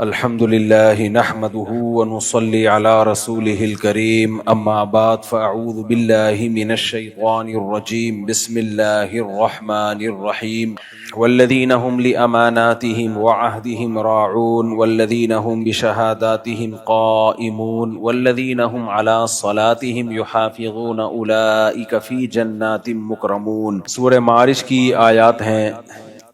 الحمد لله نحمده ونصلي على رسوله الكريم أما بعد فأعوذ بالله من الشيطان الرجيم بسم الله الرحمن الرحيم والذين هم لأماناتهم وعهدهم راعون والذين هم بشهاداتهم قائمون والذين هم على صلاتهم يحافظون أولئك في جنات مكرمون۔ سورہ معارج کی آیات ہیں۔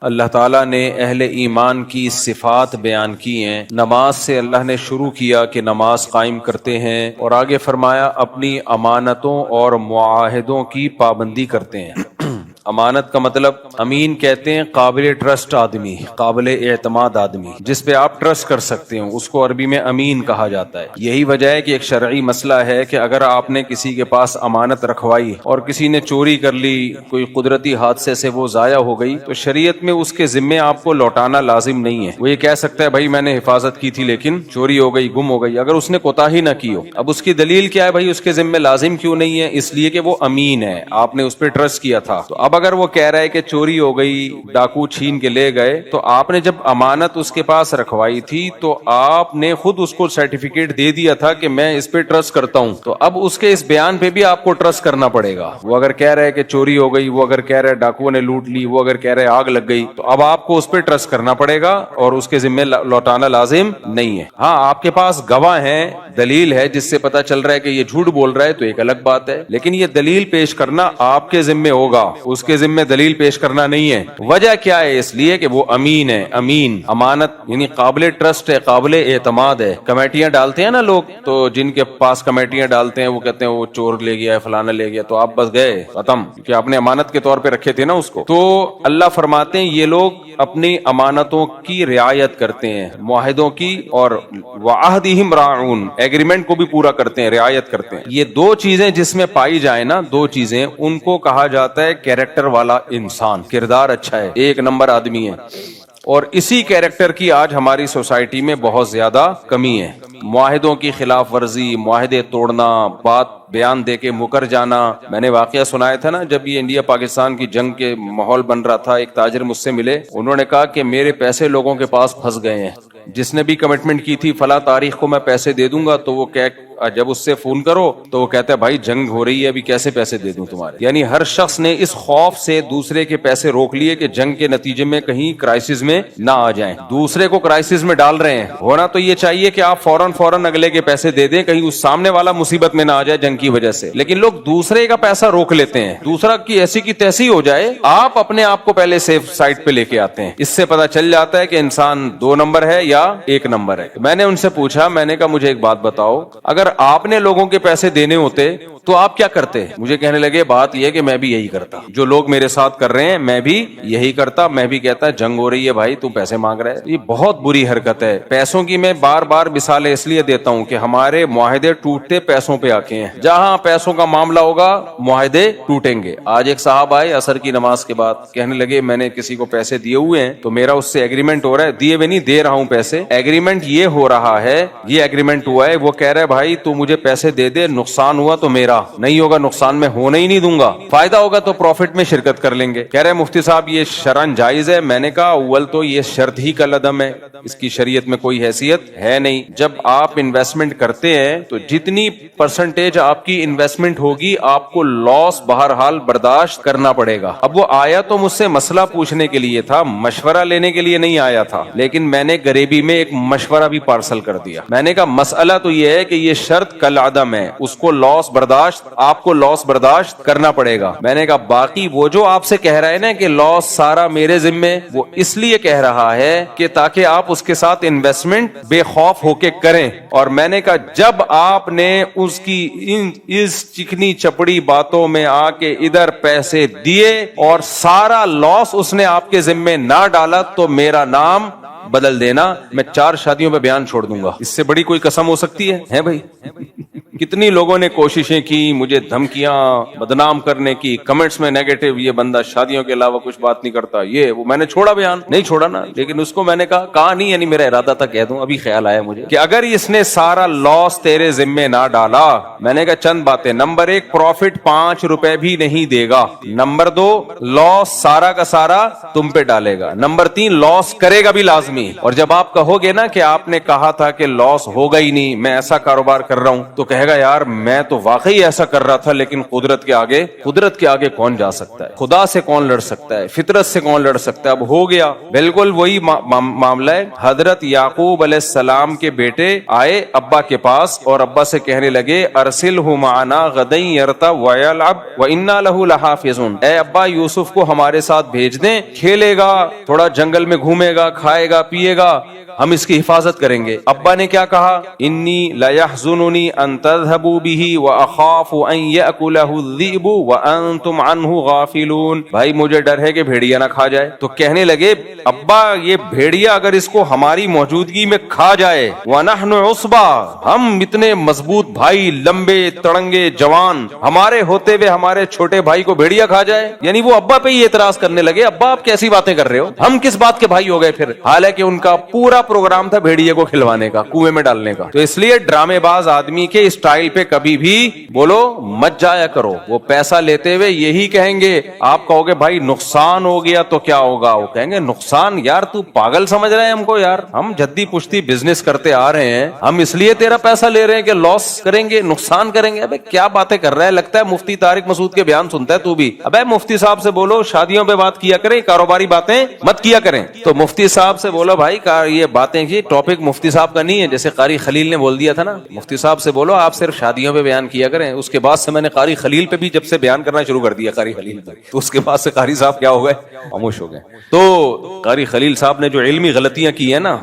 اللہ تعالیٰ نے اہل ایمان کی صفات بیان کی ہیں۔ نماز سے اللہ نے شروع کیا کہ نماز قائم کرتے ہیں، اور آگے فرمایا اپنی امانتوں اور معاہدوں کی پابندی کرتے ہیں۔ امانت کا مطلب امین کہتے ہیں قابل ٹرسٹ آدمی، قابل اعتماد آدمی، جس پہ آپ ٹرسٹ کر سکتے ہو، اس کو عربی میں امین کہا جاتا ہے۔ یہی وجہ ہے کہ ایک شرعی مسئلہ ہے کہ اگر آپ نے کسی کے پاس امانت رکھوائی اور کسی نے چوری کر لی، کوئی قدرتی حادثے سے وہ ضائع ہو گئی، تو شریعت میں اس کے ذمے آپ کو لوٹانا لازم نہیں ہے۔ وہ یہ کہہ سکتا ہے بھائی میں نے حفاظت کی تھی لیکن چوری ہو گئی، گم ہو گئی، اگر اس نے کوتاہی نہ کی ہو۔ اب اس کی دلیل کیا ہے بھائی اس کے ذمے لازم کیوں نہیں ہے؟ اس لیے کہ وہ امین ہے، آپ نے اس پہ ٹرسٹ کیا تھا۔ تو اب اگر وہ کہہ رہا ہے کہ چوری ہو گئی، ڈاکو چھین کے لے گئے، تو آپ نے جب امانت اس کے پاس رکھوائی تھی تو آپ نے خود اس کو سرٹیفکیٹ دے دیا تھا کہ میں اس پہ ٹرسٹ کرتا ہوں، تو اب اس کے اس بیان پہ بھی آپ کو ٹرسٹ کرنا پڑے گا۔ وہ اگر کہہ رہا ہے کہ چوری ہو گئی، وہ اگر کہہ رہا ہے ڈاکو نے لوٹ لی، وہ اگر کہہ رہا ہے آگ لگ گئی، تو اب آپ کو اس پہ ٹرسٹ کرنا پڑے گا اور اس کے ذمہ لوٹانا لازم نہیں ہے۔ ہاں آپ کے پاس گواہ ہیں، دلیل ہے جس سے پتا چل رہا ہے کہ یہ جھوٹ بول رہا ہے، تو ایک الگ بات ہے، لیکن یہ دلیل پیش کرنا آپ کے ذمہ ہوگا، اس کے ذمہ دلیل پیش کرنا نہیں ہے۔ وجہ کیا ہے؟ اس لیے کہ وہ امین ہے۔ امین امانت یعنی قابل ٹرسٹ ہے، قابل اعتماد ہے۔ کمیٹیاں ڈالتے ہیں نا لوگ، تو جن کے پاس کمیٹیاں ڈالتے ہیں وہ کہتے ہیں وہ چور لے گیا ہے، فلانا لے گیا، تو آپ بس گئے، ختم، کہ آپ نے امانت کے طور پہ رکھے تھے نا اس کو۔ تو اللہ فرماتے ہیں یہ لوگ اپنی امانتوں کی رعایت کرتے ہیں، معاہدوں کی، اور وعہدہم راعون، ایگریمنٹ کو بھی پورا کرتے ہیں، رعایت کرتے ہیں۔ یہ دو چیزیں جس میں پائی جائیں نا، دو چیزیں، ان کو کہا جاتا ہے کیریکٹر والا انسان، کردار اچھا ہے، ایک نمبر آدمی ہے۔ اور اسی کیریکٹر کی آج ہماری سوسائٹی میں بہت زیادہ کمی ہے۔ معاہدوں کی خلاف ورزی، معاہدے توڑنا، بات بیان دے کے مکر جانا۔ میں نے واقعہ سنایا تھا نا، جب یہ انڈیا پاکستان کی جنگ کے ماحول بن رہا تھا، ایک تاجر مجھ سے ملے، انہوں نے کہا کہ میرے پیسے لوگوں کے پاس پھنس گئے ہیں، جس نے بھی کمٹمنٹ کی تھی فلاں تاریخ کو میں پیسے دے دوں گا، تو وہ جب اس سے فون کرو تو وہ کہتا ہے بھائی جنگ ہو رہی ہے، ابھی کیسے پیسے دے دوں تمہارے۔ یعنی ہر شخص نے اس خوف سے دوسرے کے پیسے روک لیے کہ جنگ کے نتیجے میں کہیں کرائسس میں نہ آ جائیں، دوسرے کو کرائسس میں ڈال رہے ہیں۔ ہونا تو یہ چاہیے کہ آپ فوراً اگلے کے پیسے دے دیں، کہیں اس سامنے والا مصیبت میں نہ آ جائے جنگ کی وجہ سے، لیکن لوگ دوسرے کا پیسہ روک لیتے ہیں، دوسرا کی ایسی کی تیسی ہو جائے، آپ اپنے آپ کو پہلے سیف سائٹ پہ لے کے آتے ہیں۔ اس سے پتہ چل جاتا ہے کہ انسان 2 نمبر ہے یا 1 نمبر ہے۔ میں نے ان سے پوچھا، میں نے کہا مجھے ایک بات بتاؤ، اگر آپ نے لوگوں کے پیسے دینے ہوتے تو آپ کیا کرتے؟ مجھے کہنے لگے بات یہ کہ میں بھی یہی کرتا، جو لوگ میرے ساتھ کر رہے ہیں میں بھی یہی کرتا، میں بھی کہتا جنگ ہو رہی ہے بھائی تو پیسے مانگ رہا ہے۔ یہ بہت بری حرکت ہے۔ پیسوں کی میں بار بار مثالیں اس لیے دیتا ہوں کہ ہمارے معاہدے ٹوٹتے پیسوں پہ آ کے ہیں، جہاں پیسوں کا معاملہ ہوگا معاہدے ٹوٹیں گے۔ آج ایک صاحب آئے عصر کی نماز کے بعد، کہنے لگے میں نے کسی کو پیسے دیے ہوئے ہیں تو میرا اس سے ایگریمنٹ ہو رہا ہے، دیے ہوئے نہیں، دے رہا ہوں پیسے، ایگریمنٹ یہ ہو رہا ہے، یہ ایگریمنٹ ہوا ہے، وہ کہہ رہے بھائی تو مجھے پیسے دے دے، نقصان ہوا تو میرا نہیں ہوگا، نقصان میں ہونے ہی نہیں دوں گا، فائدہ ہوگا تو پروفٹ میں شرکت کر لیں گے۔ کہہ رہے مفتی صاحب یہ شرعن جائز ہے؟ میں نے کہا اول تو یہ شرط ہی کا لدم ہے، اس کی شریعت میں کوئی حیثیت ہے نہیں۔ جب آپ انویسٹمنٹ کرتے ہیں تو جتنی پرسنٹیج آپ کی انویسٹمنٹ ہوگی آپ کو لاس بہرحال برداشت کرنا پڑے گا۔ اب وہ آیا تو مجھ سے مسئلہ پوچھنے کے لیے تھا، مشورہ لینے کے لیے نہیں آیا تھا، لیکن میں نے غریبی میں ایک مشورہ بھی پارسل کر دیا۔ میں نے کہا مسئلہ تو یہ ہے کہ یہ شرط کالعدم ہے، اس کو لاس برداشت، آپ کو لاس برداشت کرنا پڑے گا۔ میں نے کہا باقی وہ جو آپ سے کہہ رہا ہے نا کہ لاس سارا میرے ذمے، وہ اس لیے کہہ رہا ہے کہ تاکہ آپ اس کے ساتھ انویسٹمنٹ بے خوف ہو کے کریں۔ اور میں نے کہا جب آپ نے اس کی اس چکنی چپڑی باتوں میں آ کے ادھر پیسے دیے اور سارا لاس اس نے آپ کے ذمے نہ ڈالا تو میرا نام بدل دینا، میں 4 شادیوں پہ بیان چھوڑ دوں گا۔ اس سے بڑی کوئی قسم ہو سکتی ہے بھائی؟ کتنی لوگوں نے کوششیں کی مجھے دھمکیاں بدنام کرنے کی, کمنٹس میں نیگیٹو, یہ بندہ شادیوں کے علاوہ کچھ بات نہیں کرتا, یہ وہ. میں نے چھوڑا بیان, نہیں چھوڑا نا, لیکن اس کو میں نے کہا نہیں, یعنی میرا ارادہ تھا کہہ دوں, ابھی خیال آیا مجھے کہ اگر اس نے سارا لاس تیرے ذمے نہ ڈالا, میں نے کہا چند باتیں. نمبر 1, پروفٹ 5 روپے بھی نہیں دے گا. نمبر 2, لاس سارا کا سارا تم پہ ڈالے گا. نمبر 3, لاس کرے گا بھی لازمی. اور جب آپ کہو گے نا کہ آپ نے کہا تھا کہ لاس ہوگا ہی نہیں, میں ایسا کاروبار کر رہا ہوں, تو کہے گا یار میں تو واقعی ایسا کر رہا تھا, لیکن قدرت کے آگے کون جا سکتا ہے, خدا سے کون لڑ سکتا ہے, فطرت سے کون لڑ سکتا ہے, اب ہو گیا. بالکل وہی معاملہ ہے. حضرت یعقوب علیہ السلام کے بیٹے آئے ابا کے پاس اور ابا سے کہنے لگے ارسلہ معنا غدا یرتع ویلعب وانا لہ لحافظون, اے ابا یوسف کو ہمارے ساتھ بھیج دیں, کھیلے گا, تھوڑا جنگل میں گھومے گا, کھائے گا, پیے گا, ہم اس کی حفاظت کریں گے. ابا نے کیا کہا, انی لیحزننی ان تذهبوا به واخاف ان یاکلہ الذئب وانتم عنہ غافلون, بھائی مجھے ڈر ہے کہ بھیڑیا نہ کھا جائے. تو کہنے لگے ابا یہ بھیڑیا اگر اس کو ہماری موجودگی میں کھا جائے, ونحن عصبہ, ہم اتنے مضبوط بھائی, لمبے تڑنگے جوان, ہمارے ہوتے ہوئے ہمارے چھوٹے بھائی کو بھیڑیا کھا جائے. یعنی وہ ابا پہ ہی اعتراض کرنے لگے, ابا آپ کیسی باتیں کر رہے ہو, ہم کس بات کے بھائی ہو گئے پھر, حالانکہ ان کا پورا پروگرام تھا بھیڑیے کو کھلوانے کا, کنویں میں ڈالنے کا. تو اس لیے ڈرامے باز آدمی کے اسٹائل پہ کبھی بھی بولو مت جایا کرو. وہ پیسہ لیتے ہوئے یہی کہیں گے, آپ کہو گے بھائی نقصان ہو گیا تو کیا ہوگا, وہ کہیں گے نقصان, یار تو پاگل سمجھ رہے ہیں ہم کو, یار ہم جدی پشتی بزنس کرتے آ رہے ہیں, ہم اس لیے تیرا پیسہ لے رہے ہیں کہ لاس کریں گے, نقصان کریں گے. ابے کیا باتیں کر رہا ہے, لگتا ہے مفتی طارق مسعود کے بیان سنتا ہے تو بھی. ابے مفتی صاحب سے بولو شادیوں پہ بات کیا کریں, کاروباری باتیں مت کیا کریں. تو مفتی صاحب سے بولو بھائی یہ باتیں کی ٹاپک مفتی صاحب کا نہیں ہے, جیسے قاری خلیل نے بول دیا تھا نا, مفتی صاحب سے بولو آپ صرف شادیوں پہ بیان کیا کریں. اس کے بعد سے میں نے قاری خلیل پہ بھی جب سے بیان کرنا شروع کر دیا, قاری خلیل پہ, تو اس کے بعد سے قاری صاحب کیا ہو گئے, خاموش ہو گئے. تو قاری خلیل صاحب نے جو علمی غلطیاں کی ہیں نا,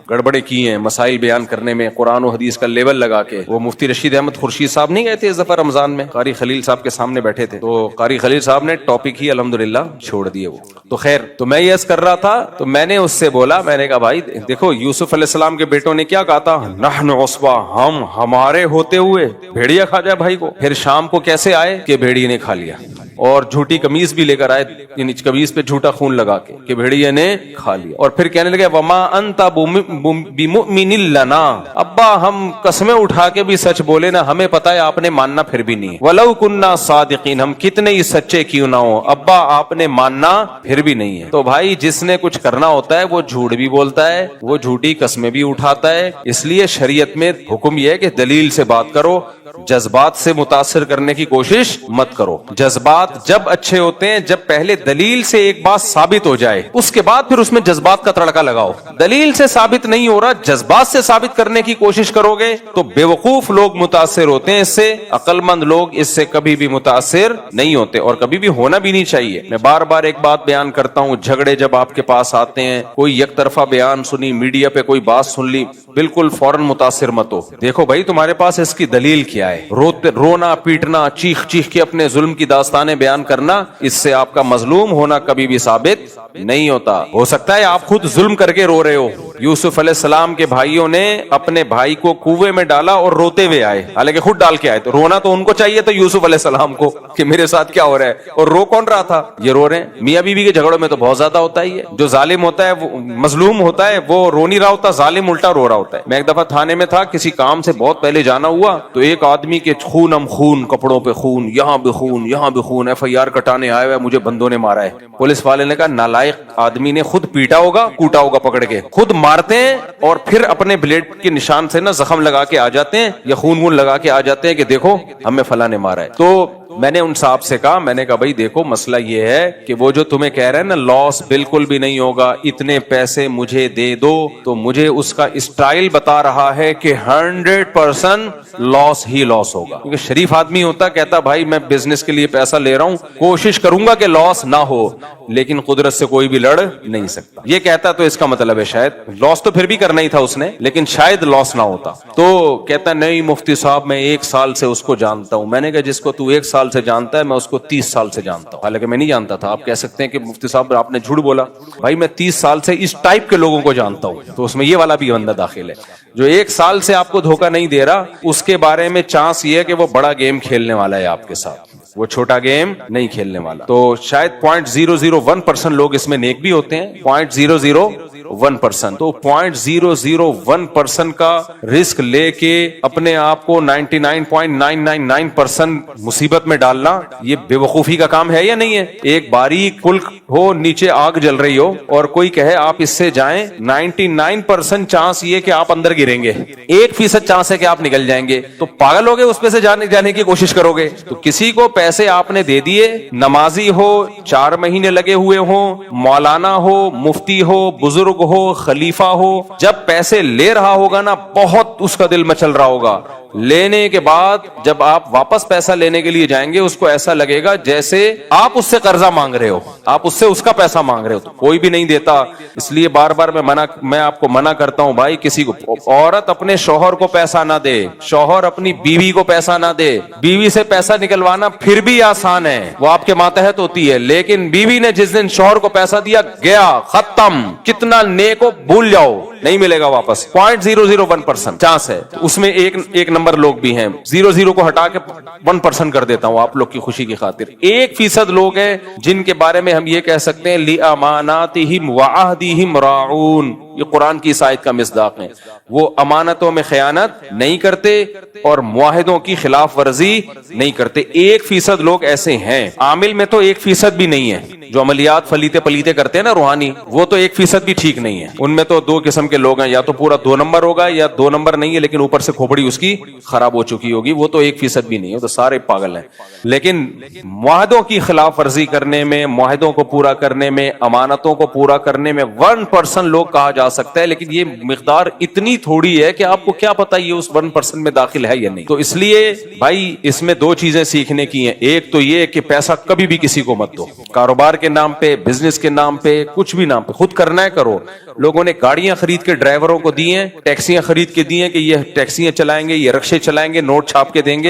گڑبڑے کی ہیں مسائل بیان کرنے میں, قرآن و حدیث کا لیول لگا کے, وہ مفتی رشید احمد خورشید صاحب نہیں گئے تھے اس دفعہ رمضان میں, قاری خلیل صاحب کے سامنے بیٹھے تھے, تو قاری خلیل صاحب نے ٹاپک ہی الحمدللہ چھوڑ دیے وہ. تو خیر, تو میں یہ عرض کر رہا تھا, تو میں نے اس سے بولا, میں نے کہا بھائی دیکھو یوسف علیہ السلام کے بیٹوں نے کیا کہا تھا, نحن عصبہ, ہم ہمارے ہوتے ہوئے بھیڑیا کھا جائے بھائی کو. پھر شام کو کیسے آئے کہ بھیڑیے نے کھا لیا, اور جھوٹی قمیض بھی لے کر آئے, یعنی قمیض پہ جھوٹا خون لگا کے کہ بھیڑیے نے کھا لیا. اور پھر کہنے لگے وما انت بمؤمن لنا, ابا ہم قسمیں اٹھا کے بھی سچ بولے نا, ہمیں پتا ہے آپ نے ماننا پھر بھی نہیں, ولو کننا صادقین, ہم کتنے ہی سچے کیوں نہ ہو, ابا آپ نے ماننا پھر بھی نہیں ہے. تو بھائی جس نے کچھ کرنا ہوتا ہے وہ جھوٹ بھی بولتا ہے, وہ جھوٹی قسمیں بھی اٹھاتا ہے. اس لیے شریعت میں حکم یہ ہے کہ دلیل سے بات کرو, جذبات سے متاثر کرنے کی کوشش مت کرو. جذبات جب اچھے ہوتے ہیں جب پہلے دلیل سے ایک بات ثابت ہو جائے, اس کے بعد پھر اس میں جذبات کا تڑکا لگاؤ. دلیل سے ثابت نہیں ہو رہا, جذبات سے ثابت کرنے کی کوشش کرو گے تو بیوقوف لوگ متاثر ہوتے ہیں اس سے, عقل مند لوگ اس سے کبھی بھی متاثر نہیں ہوتے, اور کبھی بھی ہونا بھی نہیں چاہیے. میں بار بار ایک بات بیان کرتا ہوں, جھگڑے جب آپ کے پاس آتے ہیں, کوئی یک طرفہ بیان سنی, میڈیا پہ کوئی بات سن لی, بالکل فوراً متاثر مت ہو. دیکھو بھائی تمہارے پاس اس کی دلیل کیا ہے, رونا پیٹنا, چیخ چیخ کے اپنے ظلم کی داستانیں بیان کرنا, اس سے آپ کا مظلوم ہونا کبھی بھی ثابت نہیں ہوتا. ہو سکتا ہے آپ خود ظلم کر کے رو رہے ہو. یوسف علیہ السلام کے بھائیوں نے اپنے بھائی کو کنویں میں ڈالا اور روتے ہوئے آئے, حالانکہ خود ڈال کے آئے, تو رونا تو ان کو چاہیے تھا یوسف علیہ السلام کو کہ میرے ساتھ کیا ہو رہا ہے, اور رو کون رہا تھا, یہ رو رہے ہیں. میاں بیوی کے جھگڑوں میں تو بہت زیادہ ہوتا ہی ہے, جو ظالم ہوتا ہے وہ مظلوم ہوتا ہے, وہ رو نہیں رہا ہوتا, ظالم الٹا رو رہا ہوتا ہے. میں ایک دفعہ تھانے میں تھا, کسی کام سے بہت پہلے جانا ہوا, تو ایک آدمی کے خونم خون, کپڑوں پہ خون, یہاں بھی خون, یہاں بھی خون, ایف آئی آر کٹانے آئے ہوئے, مجھے بندوں نے مارا ہے. پولیس والے نے کہا نالائق آدمی نے خود پیٹا ہوگا, کوٹا ہوگا پکڑ کے, خود مارتے ہیں اور پھر اپنے بلیڈ کے نشان سے نا زخم لگا کے آ جاتے ہیں, یا خون وون لگا کے آ جاتے ہیں کہ دیکھو ہمیں فلاں نے مارا ہے. تو میں نے ان صاحب سے کہا, میں نے کہا بھائی دیکھو مسئلہ یہ ہے کہ وہ جو تمہیں کہہ رہے ہیں نا لاس بالکل بھی نہیں ہوگا, اتنے پیسے مجھے دے دو, تو مجھے اس کا اسٹائل بتا رہا ہے کہ 100% لاس ہی لاس ہوگا. کیونکہ شریف آدمی ہوتا, کہتا بھائی میں بزنس کے لیے پیسہ لے رہا ہوں, کوشش کروں گا کہ لاس نہ ہو, لیکن قدرت سے کوئی بھی لڑ نہیں سکتا. یہ کہتا تو اس کا مطلب ہے شاید لاس تو پھر بھی کرنا ہی تھا اس نے, لیکن شاید لاس نہ ہوتا. تو کہتا نہیں مفتی صاحب میں 1 سال سے اس کو جانتا ہوں. میں نے کہا جس کو تو 1 سال سال سے جانتا ہے، میں اس کو 30 سال سے جانتا ہوں، حالانکہ میں نہیں جانتا تھا۔ آپ کہہ سکتے ہیں کہ مفتی صاحب آپ نے جھوٹ بولا، بھائی میں 30 سال سے اس ٹائپ کے لوگوں کو جانتا ہوں، تو اس میں یہ والا بھی بندہ داخل ہے جو 1 سال سے آپ کو دھوکہ نہیں دے رہا، اس کے بارے میں چانس یہ ہے کہ وہ بڑا گیم کھیلنے والا ہے آپ کے ساتھ، وہ چھوٹا گیم نہیں کھیلنے والا۔ تو شاید 0.001% لوگ اس میں نیک بھی ہوتے ہیں، 0.001%، تو 0.001% کا رسک لے کے اپنے آپ کو 99.999% مصیبت میں ڈالنا، یہ بے وقوفی کا کام ہے یا نہیں ہے؟ ایک باریک پل ہو، نیچے آگ جل رہی ہو، اور کوئی کہے آپ اس سے جائیں، 99% چانس یہ کہ آپ اندر گریں گے، 1% چانس ہے کہ آپ نکل جائیں گے، تو پاگل ہو گے اس پہ سے جانے کی کوشش کرو گے؟ تو کسی کو پیسے آپ نے دے دیے، نمازی ہو، 4 مہینے لگے ہوئے ہوں، مولانا ہو، مفتی ہو، بزرگ ہو، خلیفہ ہو، جب پیسے لے رہا ہوگا نا بہت اس کا دل مچل رہا ہوگا، لینے کے بعد جب آپ واپس پیسہ لینے کے لیے جائیں گے اس کو ایسا لگے گا جیسے آپ اس سے قرضہ مانگ رہے ہو، آپ اس سے اس کا پیسہ مانگ رہے ہو، تو کوئی بھی نہیں دیتا۔ اس لیے بار بار میں آپ کو منع کرتا ہوں بھائی، کسی کو، عورت اپنے شوہر کو پیسہ نہ دے، شوہر اپنی بیوی کو پیسہ نہ دے۔ بیوی سے پیسہ نکلوانا پھر بھی آسان ہے، وہ آپ کے ماتحت ہوتی ہے، لیکن بیوی نے جس دن شوہر کو پیسہ دیا گیا، ختم، کتنا نیک ہو بھول جاؤ، نہیں ملے گا واپس۔ 0.001% چانس ہے، اس میں ایک نمبر لوگ بھی ہیں، 0 کو ہٹا کے 1% کر دیتا ہوں آپ لوگ کی خوشی کی خاطر۔ 1% لوگ ہیں جن کے بارے میں ہم یہ کہہ سکتے ہیں لِأَمَانَاتِهِمْ وَعَهْدِهِمْ رَاعُونَ، یہ قرآن کی اس آیت کا مصداق ہے، وہ امانتوں میں خیانت نہیں کرتے اور معاہدوں کی خلاف ورزی نہیں کرتے۔ 1% لوگ ایسے ہیں، عامل میں تو 1% بھی نہیں ہے، جو عملیات فلیتے پلیتے کرتے ہیں نا روحانی، وہ تو 1% بھی ٹھیک نہیں ہے۔ ان میں تو 2 قسم کے لوگ ہیں، یا تو پورا 2 نمبر ہوگا یا 2 نمبر نہیں ہے لیکن اوپر سے کھوپڑی اس کی خراب ہو چکی ہوگی، وہ تو 1% بھی نہیں ہے، وہ تو سارے پاگل ہیں۔ لیکن معاہدوں کی خلاف ورزی کرنے میں، معاہدوں کو پورا کرنے میں، امانتوں کو پورا کرنے میں 1% لوگ کہا جا سکتا ہے، لیکن یہ مقدار اتنی تھوڑی ہے کہ آپ کو کیا پتا یہ اس 1% میں داخل ہے یا نہیں۔ تو اس لیے بھائی اس میں 2 چیزیں سیکھنے کی ہیں، ایک تو یہ کہ پیسہ کبھی بھی کسی کو مت دو، کاروبار کے نام پہ، بزنس کے نام پہ، کچھ بھی نام پہ، خود کرنا ہے کرو۔ لوگوں نے گاڑیاں خرید کے ڈرائیوروں کو دی ہیں، ٹیکسیاں خرید کے دی ہیں کہ یہ ٹیکسیاں چلائیں گے، یہ رکشے چلائیں گے، نوٹ چھاپ کے دیں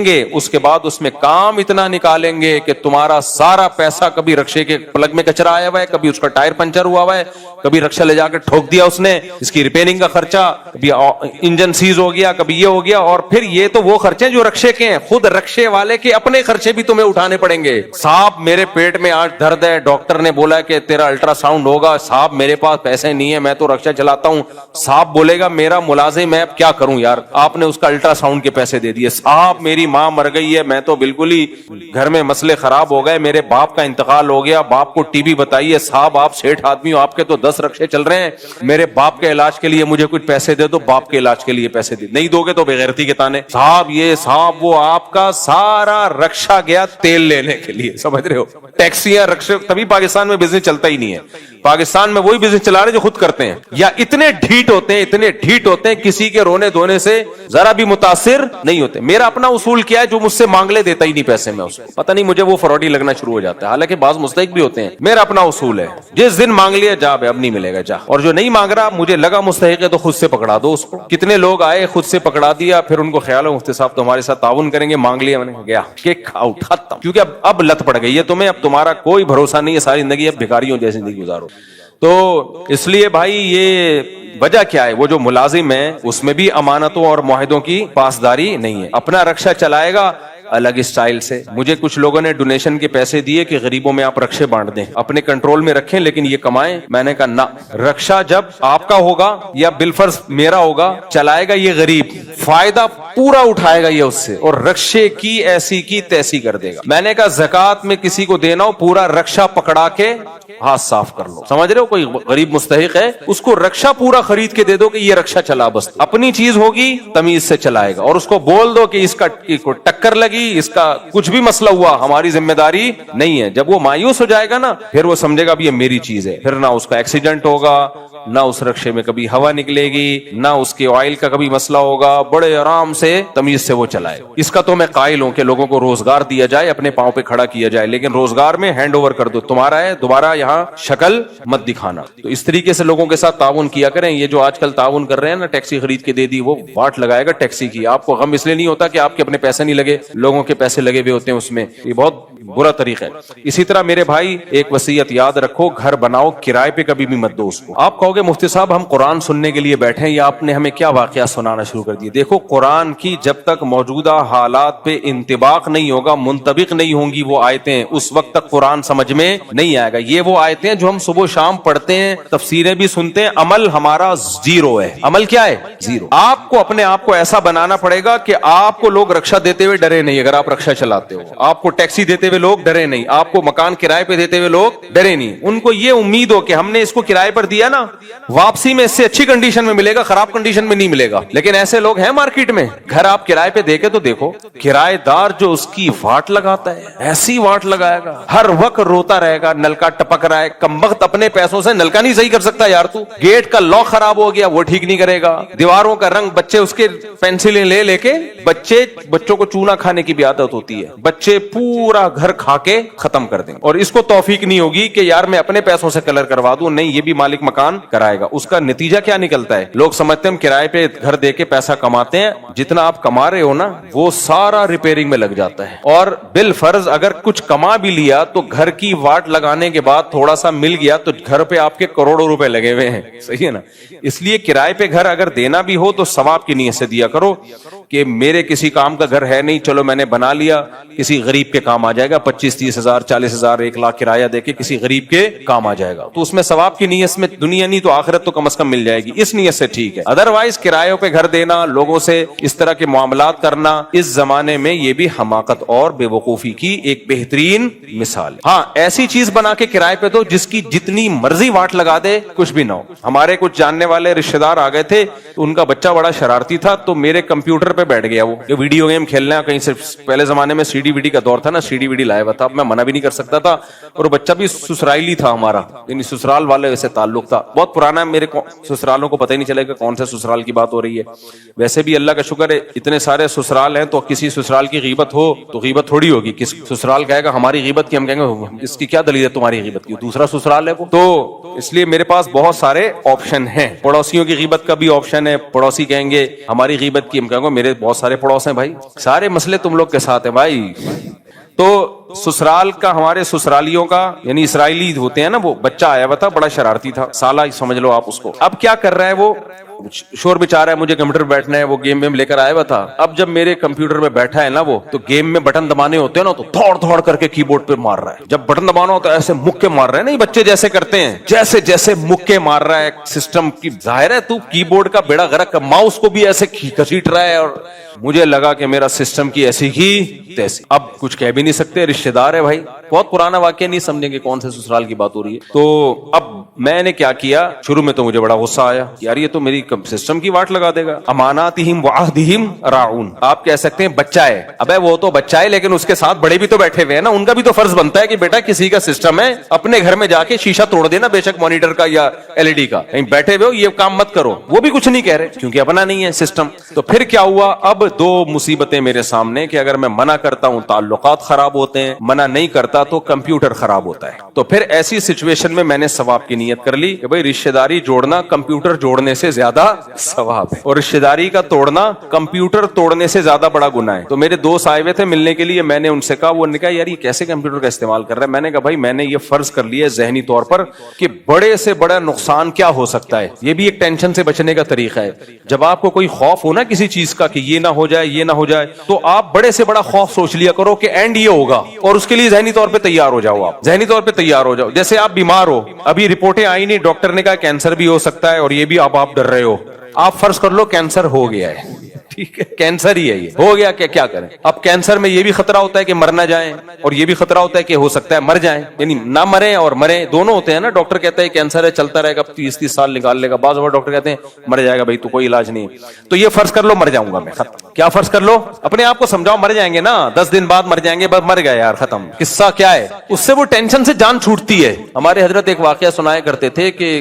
گے، اس کے بعد اس میں کام اتنا نکالیں گے کہ تمہارا سارا پیسہ، کبھی رکشے کے پلگ میں کچرا آیا ہوا ہے، کبھی اس کا ٹائر پنچر ہوا ہوا ہے، کبھی رکشا لے جا کے ٹھوک دیا اس نے، اس کی ریپیئرنگ کا خرچہ، کبھی انجن سیز ہو گیا، کبھی یہ ہو گیا، اور پھر یہ تو وہ خرچے جو رکشے کے ہیں، خود رکشے والے کے اپنے خرچے بھی تمہیں اٹھانے پڑیں گے۔ صاحب میرے پیٹ میں آج درد ہے، ڈاکٹر نے بولا کہ تیرا الٹرا ساؤنڈ ہوگا، صاحب میرے پاس پیسے نہیں ہے، میں تو رکشا چلاتا ہوں، صاحب بولے گا میرا ملازم ہے، اب کیا کروں یار، آپ نے اس کا الٹرا ساؤنڈ کے پیسے دے دیے، صاحب میری ماں مر گئی ہے، میں تو بالکل ہی گھر میں مسئلے خراب ہو گئے، میرے باپ کا انتقال ہو گیا، باپ کو ٹی بی بتائیے، صاحب آپ سیٹھ آدمی ہو، آپ کے تو 10 رکشے چل رہے ہیں، میرے باپ کے علاج کے لیے مجھے کچھ پیسے دے دو، باپ کے علاج کے لیے پیسے دے، نہیں دو گے تو بغیرتی کے تانے، صاحب یہ صاحب وہ، آپ کا سارا رکشا گیا تیل لینے کے لیے، سمجھ رہے ہو، ٹیکسیاں، رکشے، تبھی پاکستان میں بزنس چلتا ہی نہیں ہے، پاکستان میں وہی بزنس چلا رہے جو خود کرتے ہیں، یا اتنے ڈھیٹ ہوتے ہیں کسی کے رونے دھونے سے ذرا بھی متاثر نہیں ہوتے۔ میرا اپنا اصول کیا ہے، جو مجھ سے مانگ لے دیتا ہی نہیں پیسے، میں اس کو پتہ نہیں مجھے وہ فراڈی لگنا شروع ہو جاتا ہے، حالانکہ بعض مستحق بھی ہوتے ہیں۔ میرا اپنا اصول ہے، جس دن مانگ لیا جا بے اب نہیں ملے گا جا، اور جو نہیں مانگ رہا مجھے لگا مستحق ہے تو خود سے پکڑا دو اس کو۔ کتنے لوگ آئے خود سے پکڑا دیا، پھر ان کو خیال ہے مفتی صاحب تو ہمارے ساتھ تعاون کریں گے، مانگ لیا، میں نے گیا کک آؤٹ، ختم، کیونکہ اب لت پڑ گئی ہے تمہیں، اب تمہارا کوئی بھروسہ نہیں ہے، ساری زندگی اب بھکاریوں جیسی زندگی گزارو۔ تو اس لیے بھائی یہ وجہ کیا ہے، وہ جو ملازم ہے اس میں بھی امانتوں اور معاہدوں کی پاسداری نہیں ہے، اپنا رکشا چلائے گا الگ اسٹائل سے۔ مجھے کچھ لوگوں نے ڈونیشن کے پیسے دیے کہ غریبوں میں آپ رکشے بانٹ دیں، اپنے کنٹرول میں رکھیں لیکن یہ کمائیں، میں نے کہا نہ، رکشا جب آپ کا ہوگا یا بالفرض میرا ہوگا، چلائے گا یہ غریب، فائدہ پورا اٹھائے گا یہ اس سے، اور رکشے کی ایسی کی تیسی کر دے گا۔ میں نے کہا زکوٰۃ میں کسی کو دینا ہو، پورا رکشا پکڑا کے ہاتھ صاف کر لو، سمجھ رہے ہو، کوئی غریب مستحق ہے اس کو رکشا پورا خرید کے دے دو کہ یہ رکشا چلا، بس اپنی چیز ہوگی تمیز سے چلائے گا، اور اس کو بول دو کہ اس کا ٹکر لگی، اس کا کچھ بھی مسئلہ ہوا ہماری ذمہ داری نہیں ہے۔ جب وہ مایوس ہو جائے گا نا، پھر وہ سمجھے گا اب یہ میری چیز ہے، پھر نہ اس کا ایکسیڈنٹ ہوگا، نہ اس رکشے میں کبھی ہوا نکلے گی، نہ اس کے آئل کا کبھی مسئلہ ہوگا، بڑے آرام سے تمیز سے وہ چلائے۔ اس کا تو میں قائل ہوں کہ لوگوں کو روزگار دیا جائے، اپنے پاؤں پہ کھڑا کیا جائے، لیکن روزگار میں ہینڈ اوور کر دو، تمہارا ہے، دوبارہ یہاں شکل مت دکھانا. تو اس طریقے سے لوگوں کے ساتھ تعاون کیا کریں. یہ جو آج کل تعاون کر رہے ہیں نا, ٹیکسی خرید کے دے دی, وہ واٹ لگائے گا ٹیکسی کی. آپ کو غم اس لیے نہیں ہوتا کہ آپ کے اپنے پیسے نہیں لگے, لوگوں کے پیسے لگے ہوئے ہوتے ہیں اس میں. یہ بہت برا طریقہ ہے. اسی طرح میرے بھائی ایک وصیت یاد رکھو, گھر بناؤ, کرائے پہ کبھی بھی مت دو اس کو. آپ کہو گے مفتی صاحب ہم قرآن سننے کے لیے بیٹھے ہیں, یا آپ نے ہمیں کیا واقعہ سنانا شروع کر دیے. دیکھو قرآن کی جب تک موجودہ حالات پہ انطباق نہیں ہوگا, منطبق نہیں ہوں گی وہ آیتیں, اس وقت تک قرآن سمجھ میں نہیں آئے گا. یہ وہ آیتیں جو ہم صبح شام پڑھتے ہیں, تفسیریں بھی سنتے ہیں, عمل ہمارا زیرو ہے. عمل کیا ہے؟ زیرو. آپ کو اپنے آپ کو ایسا بنانا پڑے گا کہ آپ کو لوگ رکشا دیتے ہوئے ڈرے نہیں. اگر آپ رکشا چلاتے ہو, آپ کو ٹیکسی دیتے ہوئے لوگ ڈرے نہیں, آپ کو مکان کرائے پہ دیتے ہوئے لوگ ڈرے نہیں. ان کو یہ امید ہو کہ ہم نے اس کو کرائے پر دیا نا, واپسی میں اس سے اچھی کنڈیشن میں ملے گا, خراب کنڈیشن میں نہیں ملے گا. لیکن ایسے لوگ ہیں مارکیٹ میں. گھر آپ کرائے پہ دے کے تو دیکھو, کرائے دار جو اس کی واٹ لگاتا ہے, ایسی واٹ لگائے گا, ہر وقت روتا رہے گا, نلکا ٹپک رہا ہے. کم وقت اپنے پیسوں سے نلکا نہیں صحیح کر سکتا یار تو. گیٹ کا لاک خراب ہو گیا, وہ ٹھیک نہیں کرے گا. دیواروں کا رنگ, بچے اس کے پینسلیں لے کے, بچوں کو چونا کھانے کی بھی عادت ہوتی ہے, بچے پورا گھر کھا کے ختم کر دیں. اور اس کو توفیق نہیں ہوگی کہ یار میں اپنے پیسوں سے کلر کروا دوں. نہیں, یہ بھی مالک مکان کرائے گا. اس کا نتیجہ کیا نکلتا ہے؟ لوگ سمجھتے ہیں ہم کرائے پہ گھر دے کے پیسہ کماتے ہیں. جتنا آپ کما رہے ہو نا, وہ سارا ریپیئرنگ میں لگ جاتا ہے. اور بالفرض اگر کچھ کما بھی لیا تو گھر کی واٹ لگانے کے بعد تھوڑا سا مل گیا تو گھر پہ آپ کے کروڑوں روپے لگے ہوئے ہیں. صحیح ہے نا. اس لیے کرائے پہ گھر اگر دینا بھی ہو تو ثواب کی نیت سے دیا کرو کہ میرے کسی کام کا گھر ہے نہیں, چلو میں نے بنا لیا, کسی غریب کے کام آ جائے گا. 25-30 ہزار 40 ہزار 1 لاکھ کرایہ دے کے کسی غریب کے کام آ جائے گا, تو اس میں ثواب کی نیت میں دنیا نہیں تو آخرت تو کم از کم مل جائے گی. اس نیت سے ٹھیک ہے. ادروائز کرایوں پہ گھر دینا, لوگوں سے اس طرح کے معاملات کرنا, اس زمانے میں یہ بھی حماقت اور بے وقوفی کی ایک بہترین مثال. ہاں, ایسی چیز بنا کے کرائے پہ دو جس کی جتنی مرضی واٹ لگا دے, کچھ بھی نہ ہو. ہمارے کچھ جاننے والے رشتے دار آ گئے تھے, ان کا بچہ بڑا شرارتی تھا, تو میرے کمپیوٹر پہ بیٹھ گیا. وہ ویڈیو گیم کھیلنا, کہیں سے پہلے زمانے میں سی ڈی ویڈی کا دور تھا نا, سی ڈی ویڈی لایا ہوا تھا, اب میں منع بھی نہیں کر سکتا تھا. اور بچہ بھی سسرالی تھا ہمارا, یعنی سسرال والے ویسے تعلق تھا, بہت پرانا. میرے سسرالوں کو پتہ ہی نہیں چلے گا کون سے سسرال کی بات ہو رہی ہے. ویسے بھی اللہ کا شکر ہے اتنے سارے سسرال ہیں, تو کسی سسرال کی غیبت ہو تو غیبت تھوڑی ہوگی. کس سسرال کہے گا ہماری غیبت کی, ہم کہیں گے اس کی کیا دلیل ہے تمہاری غیبت کی, دوسرا سسرال ہے وہ. تو اس لیے میرے پاس بہت سارے آپشن ہیں. پڑوسیوں کی غیبت کا بھی آپشن ہے. پڑوسی کہیں گے ہماری غیبت کی, ہم کہیں گے میرے بہت سارے پڑوس ہیں بھائی, سارے مسئلے تم لوگ کے ساتھ ہیں بھائی. تو سسرال کا, ہمارے سسرالیوں کا, یعنی اسرائیلی ہوتے ہیں نا, وہ بچہ آیا ہوا تھا, بڑا شرارتی تھا, سالہ سمجھ لو آپ اس کو. اب کیا کر رہا ہے وہ, شور بچا رہا ہے, مجھے کمپیوٹر پہ بیٹھنا ہے, وہ گیم ویم لے کر آیا ہوا تھا. اب جب میرے کمپیوٹر پہ بیٹھا ہے نا وہ, تو گیم میں بٹن دبانے ہوتے ہیں نا, تو دوڑ دوڑ کر کے کی بورڈ پہ مار رہا ہے. جب بٹن دبانا ہوتا ہے ایسے مکے مار رہے ہیں, نہیں بچے جیسے کرتے ہیں, جیسے جیسے مکے مار رہا ہے. سسٹم کی ظاہر ہے تو کی بورڈ کا بیڑا غرق, ماؤس کو بھی ایسے گھسیٹ رہا ہے. اور مجھے لگا کہ میرا سسٹم کی ایسی کی تیسی. اب کچھ کہہ بھی نہیں سکتے, رشتے دار ہے بھائی, بہت پرانا واقعہ, نہیں سمجھیں گے کون سے سسرال کی بات ہو رہی ہے. تو اب میں نے کیا کیا, شروع میں تو مجھے بڑا غصہ آیا, یار یہ تو میری سسٹم کی واٹ لگا دے گا. اماناتہم وعہدہم راعون, آپ کہہ سکتے ہیں بچہ ہے, ابے وہ تو بچہ ہے, لیکن اس کے ساتھ بڑے بھی تو بیٹھے ہوئے ہیں نا, ان کا بھی تو فرض بنتا ہے کہ بیٹا کسی کا سسٹم ہے, اپنے گھر میں جا کے شیشہ توڑ دینا, بے شک مانیٹر کا یا ایل ای ڈی کا, کہیں بیٹھے ہوئے ہو یہ کام مت کرو. وہ بھی کچھ نہیں کہہ رہے کیونکہ اپنا نہیں ہے سسٹم. تو پھر کیا ہوا, اب دو مصیبتیں میرے سامنے, کہ اگر میں منع کرتا ہوں تعلقات خراب ہوتے ہیں, منع نہیں کرتا تو کمپیوٹر خراب ہوتا ہے. تو پھر ایسی سچویشن میں نے ثواب کی نیت کر لی کہ بھائی رشتہ داری جوڑنا کمپیوٹر جوڑنے سے زیادہ ثواب ہے, اور رشتہ داری کا توڑنا کمپیوٹر توڑنے سے زیادہ بڑا گناہ ہے. تو میرے دوست آئے ہوئے تھے ملنے کے لیے, میں نے ان سے کہا, وہ نے کہا یار یہ کیسے کمپیوٹر کا استعمال کر رہا ہے. میں نے کہا بھائی میں نے یہ فرض کر لیا ذہنی طور پر کہ بڑے سے بڑا نقصان کیا ہو سکتا ہے, یہ بھی ایک ٹینشن سے بچنے کا طریقہ ہے. جب آپ کو کوئی خوف ہو نا کسی چیز کا کہ یہ نہ ہو جائے یہ نہ ہو جائے, تو آپ بڑے سے بڑا خوف سوچ لیا کرو کہ اینڈ یہ ہوگا, اور اس کے لیے ذہنی طور پہ تیار ہو جاؤ. آپ ذہنی طور پہ تیار ہو جاؤ. جیسے آپ بیمار ہو, ابھی رپورٹیں آئی نہیں, ڈاکٹر نے کہا کینسر بھی ہو سکتا ہے, اور یہ بھی آپ ڈر رہے ہو. آپ فرض کر لو کینسر ہو گیا ہے, ٹھیک ہے, کینسر ہی ہے یہ, ہو گیا, کیا کریں. اب کینسر میں یہ بھی خطرہ ہوتا ہے کہ مر نہ جائیں, اور یہ بھی خطرہ ہوتا ہے کہ ہو سکتا ہے مر جائیں, یعنی نہ مریں اور مریں, دونوں ہوتے ہیں نا. ڈاکٹر کہتا ہے کینسر ہے چلتا رہے گا 30 سال نکال لے گا, بعض اور ڈاکٹر کہتے ہیں مر جائے گا بھائی تو کوئی علاج نہیں. تو یہ فرض کر لو مر جاؤں گا میں, ختم. کیا فرض کر لو, اپنے آپ کو سمجھاؤ مر جائیں گے نا, 10 دن بعد مر جائیں گے, بس مر گئے یار, ختم. قصہ کیا ہے, اس سے وہ ٹینشن سے جان چھوٹتی ہے. ہمارے حضرت ایک واقعہ سنایا کرتے تھے کہ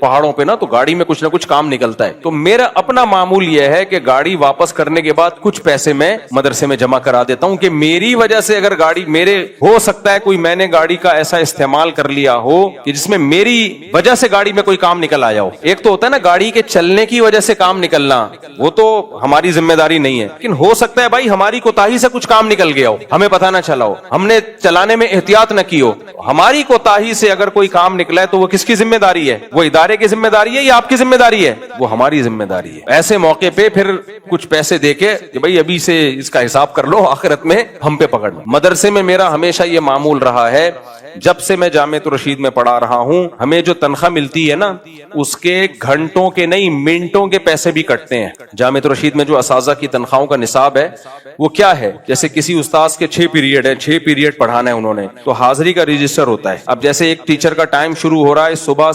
پہاڑوں پہ نا تو گاڑی میں کچھ نہ کچھ کام نکلتا ہے. تو میرا اپنا معمول یہ ہے کہ گاڑی واپس کرنے کے بعد کچھ پیسے میں مدرسے میں جمع کرا دیتا ہوں کہ میری وجہ سے اگر گاڑی میرے ہو سکتا ہے کوئی میں نے گاڑی کا ایسا استعمال کر لیا ہو کہ جس میں میری وجہ سے گاڑی میں کوئی کام نکل آیا ہو. ایک تو ہوتا ہے نا گاڑی کے چلنے کی وجہ سے کام نکلنا, وہ تو ہماری ذمہ داری نہیں ہے, لیکن ہو سکتا ہے بھائی ہماری کوتاہی سے کچھ کام نکل گیا ہو, ہمیں پتہ نہ چلا ہو, ہم نے چلانے میں احتیاط نہ کی ہو. ہماری کوتاہی سے اگر کوئی کام نکلا ہے تو وہ کس کی ذمہ داری ہے؟ وہ ادارے کی ذمہ داری ہے یا آپ کی ذمہ داری ہے؟ وہ ہماری ذمہ داری ہے. ایسے موقع پہ پھر کچھ پیسے دے کے کہ بھائی ابھی سے اس کا حساب کر لو, آخرت میں ہم پہ پکڑنا. مدرسے میں میرا ہمیشہ یہ معمول رہا ہے, جب سے میں جامعۃ الرشید میں پڑھا رہا ہوں, ہمیں جو تنخواہ ملتی ہے نا اس کے گھنٹوں کے نہیں منٹوں کے پیسے بھی کٹتے ہیں. جامعۃ الرشید میں جو اساتذہ کی تنخواہوں کا نصاب ہے وہ کیا ہے, جیسے کسی استاذ کے 6 پیریڈ ہیں, 6 پیریڈ پڑھانا ہے انہوں نے, تو حاضری کا رجسٹر ہوتا ہے. اب جیسے ایک ٹیچر کا ٹائم شروع ہو رہا ہے صبح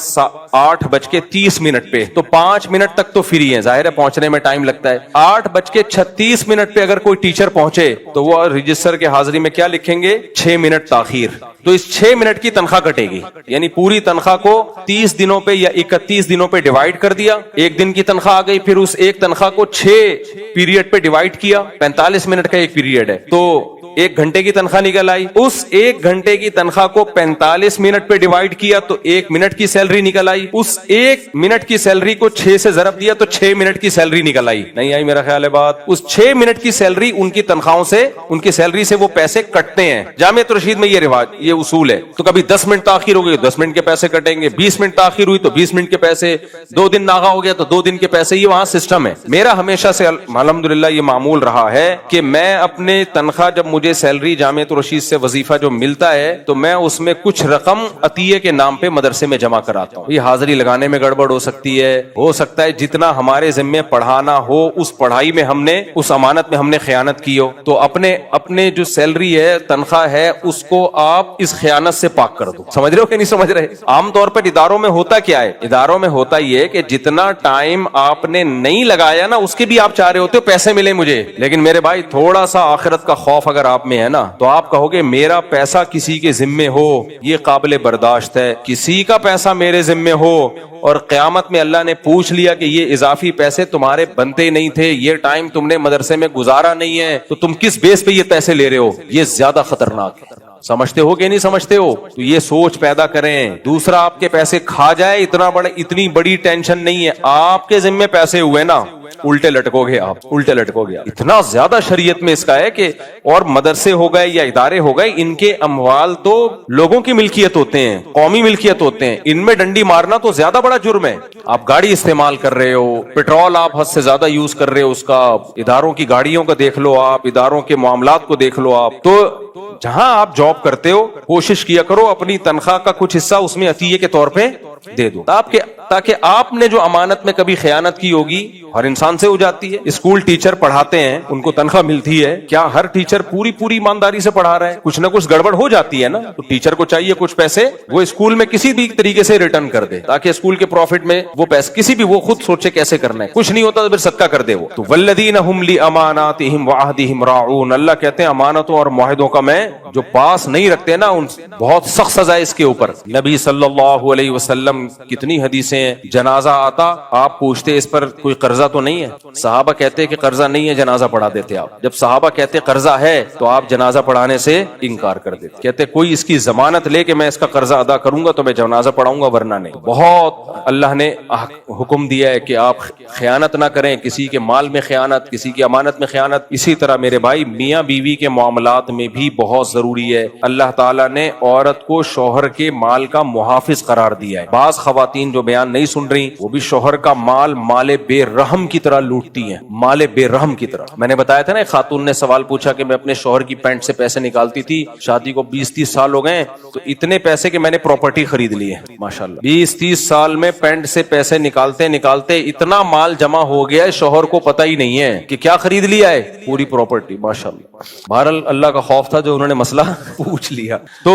8:30 پہ, تو 5 منٹ تک تو فری ہیں, ظاہر ہے پہنچنے میں ٹائم لگتا ہے. 8:36 پہ اگر کوئی ٹیچر پہنچے تو وہ رجسٹر کے حاضری میں کیا لکھیں گے؟ 6 منٹ تاخیر. تو اس 6 منٹ کی تنخواہ کٹے گی, یعنی پوری تنخواہ کو 30 دنوں پہ یا 31 دنوں پہ ڈیوائڈ کر دیا. ایک دن کی تنخواہ آ گئی, پھر اس ایک تنخواہ کو 6 پیریڈ پہ ڈیوائڈ کیا, 45 منٹ کا ایک پیریڈ ہے, تو 1 گھنٹے کی تنخواہ نکل آئی. اس 1 گھنٹے کی تنخواہ کو 45 منٹ پہ ڈیوائڈ کیا تو 1 منٹ کی سیلری نکل آئی. اس 1 منٹ کی سیلری کو 6 سے ضرب دیا تو 6 منٹ کی سیلری نکل آئی. نہیں آئی میرا خیال ہے بات؟ اس 6 منٹ کی سیلری ان کی تنخواہوں سے, ان کی سیلری سے وہ پیسے کٹتے ہیں. جامعۃ الرشید میں یہ رواج, یہ اصول ہے. تو کبھی 10 منٹ تاخیر ہو گئی 10 منٹ کے پیسے کٹیں گے, 20 منٹ تاخیر ہوئی تو 20 منٹ کے پیسے, 2 دن ناغا ہو گیا تو 2 دن کے پیسے. یہ وہاں سسٹم ہے. میرا ہمیشہ سے الحمدللہ یہ معمول رہا ہے کہ میں اپنے تنخواہ, جب مجھے سیلری جامعۃ الرشید سے وظیفہ جو ملتا ہے تو میں اس میں کچھ رقم عطیے کے نام پہ مدرسے میں جمع کراتا ہوں. یہ حاضری لگانے میں گڑبڑ ہو سکتی ہے, ہو سکتا ہے جتنا ہمارے ذمے پڑھانا ہو اس پڑھائی میں ہم نے, اس امانت میں ہم نے خیانت کی ہو, تو اپنے جو سیلری ہے, تنخواہ ہے, اس کو آپ اس خیانت سے پاک کر دو. سمجھ رہے ہو کہ نہیں سمجھ رہے؟ عام طور پر اداروں میں ہوتا کیا ہے, اداروں میں ہوتا یہ کہ جتنا ٹائم آپ نے نہیں لگایا نا اس کے بھی آپ چاہ رہے ہوتے ہو پیسے ملے مجھے. لیکن میرے بھائی تھوڑا سا آخرت کا خوف اگر آپ میں ہے نا تو آپ کہو گے میرا پیسہ کسی کے ذمے ہو یہ قابل برداشت ہے, کسی کا پیسہ میرے ذمے ہو اور قیامت میں اللہ نے پوچھ لیا کہ یہ اضافی پیسے تمہارے بنتے نہیں تھے, یہ ٹائم تم نے مدرسے میں گزارا نہیں ہے, تو تم کس بیس پہ یہ پیسے لے رہے ہو, یہ زیادہ خطرناک ہے. سمجھتے ہو کہ نہیں سمجھتے ہو؟ تو یہ سوچ پیدا کریں. دوسرا آپ کے پیسے کھا جائے اتنی بڑی ٹینشن نہیں ہے, آپ کے ذمے پیسے ہوئے نا الٹے لٹکو گے آپ, الٹے لٹکو گے. اتنا زیادہ شریعت میں اس کا ہے کہ, اور مدرسے ہو گئے یا ادارے ہو گئے, ان کے اموال تو لوگوں کی ملکیت ہوتے ہیں, قومی ملکیت ہوتے ہیں, ان میں ڈنڈی مارنا تو زیادہ بڑا جرم ہے. آپ گاڑی استعمال کر رہے ہو, پیٹرول آپ حد سے زیادہ یوز کر رہے ہو, اس کا اداروں کی گاڑیوں کا دیکھ لو آپ, اداروں کے معاملات کو دیکھ لو آپ. تو جہاں آپ جاب کرتے ہو کوشش کیا کرو اپنی تنخواہ کا کچھ حصہ اس میں عطیے کے طور پہ دے دو, تاکہ آپ نے جو امانت میں کبھی خیانت کی ہوگی, ہر انسان سے ہو جاتی ہے. اسکول ٹیچر پڑھاتے ہیں, ان کو تنخواہ ملتی ہے, کیا ہر ٹیچر پوری ایمانداری سے پڑھا رہا ہے؟ کچھ نہ کچھ گڑبڑ ہو جاتی ہے نا, تو ٹیچر کو چاہیے کچھ پیسے وہ اسکول میں کسی بھی طریقے سے ریٹرن کر دے, تاکہ اسکول کے پروفٹ میں وہ پیسے کسی بھی, وہ خود سوچے کیسے کرنا ہے. کچھ نہیں ہوتا تو پھر صدقہ کر دے وہ. تو والذین هم لاماناتهم وعهدهم راعون, اللہ کہتے ہیں امانتوں اور معاہدوں کا میں جو پاس نہیں رکھتے نا ان بہت سخت سزا ہے اس کے اوپر. نبی صلی اللہ علیہ وسلم کتنی حدیثیں ہیں, جنازہ آتا آپ پوچھتے اس پر کوئی قرضہ تو نہیں ہے, صحابہ کہتے کہ قرضہ نہیں ہے, جنازہ پڑھا دیتے آپ. جب صحابہ کہتے قرضہ ہے تو آپ جنازہ پڑھانے سے انکار کر دیتے, کہتے کوئی اس کی ضمانت لے کہ میں اس کا قرضہ ادا کروں گا تو میں جنازہ پڑھاؤں گا, ورنہ نہیں. بہت اللہ نے حکم دیا ہے کہ آپ خیانت نہ کریں, کسی کے مال میں خیانت, کسی کی امانت میں خیانت. اسی طرح میرے بھائی میاں بیوی کے معاملات میں بھی بہت ضروری ہے. اللہ تعالیٰ نے عورت کو شوہر کے مال کا محافظ قرار دیا ہے. بعض خواتین جو بیان نہیں سن رہی وہ بھی شوہر کا مال بے رحم کی طرح لوٹتی ہیں, مال بے رحم کی طرح. میں نے بتایا تھا نا, ایک خاتون نے سوال پوچھا کہ میں اپنے شوہر کی پینٹ سے پیسے نکالتی تھی, شادی کو 20-30 سال ہو گئے, تو اتنے پیسے کہ میں نے پراپرٹی خرید لی ہے. ماشاءاللہ 20-30 سال میں پینٹ سے پیسے نکالتے اتنا مال جمع ہو گیا ہے, شوہر کو پتہ ہی نہیں ہے کہ کیا خرید لیا ہے, پوری پراپرٹی. ماشاءاللہ بہرحال اللہ کا خوف تھا جو انہوں نے مسئلہ پوچھ لیا. تو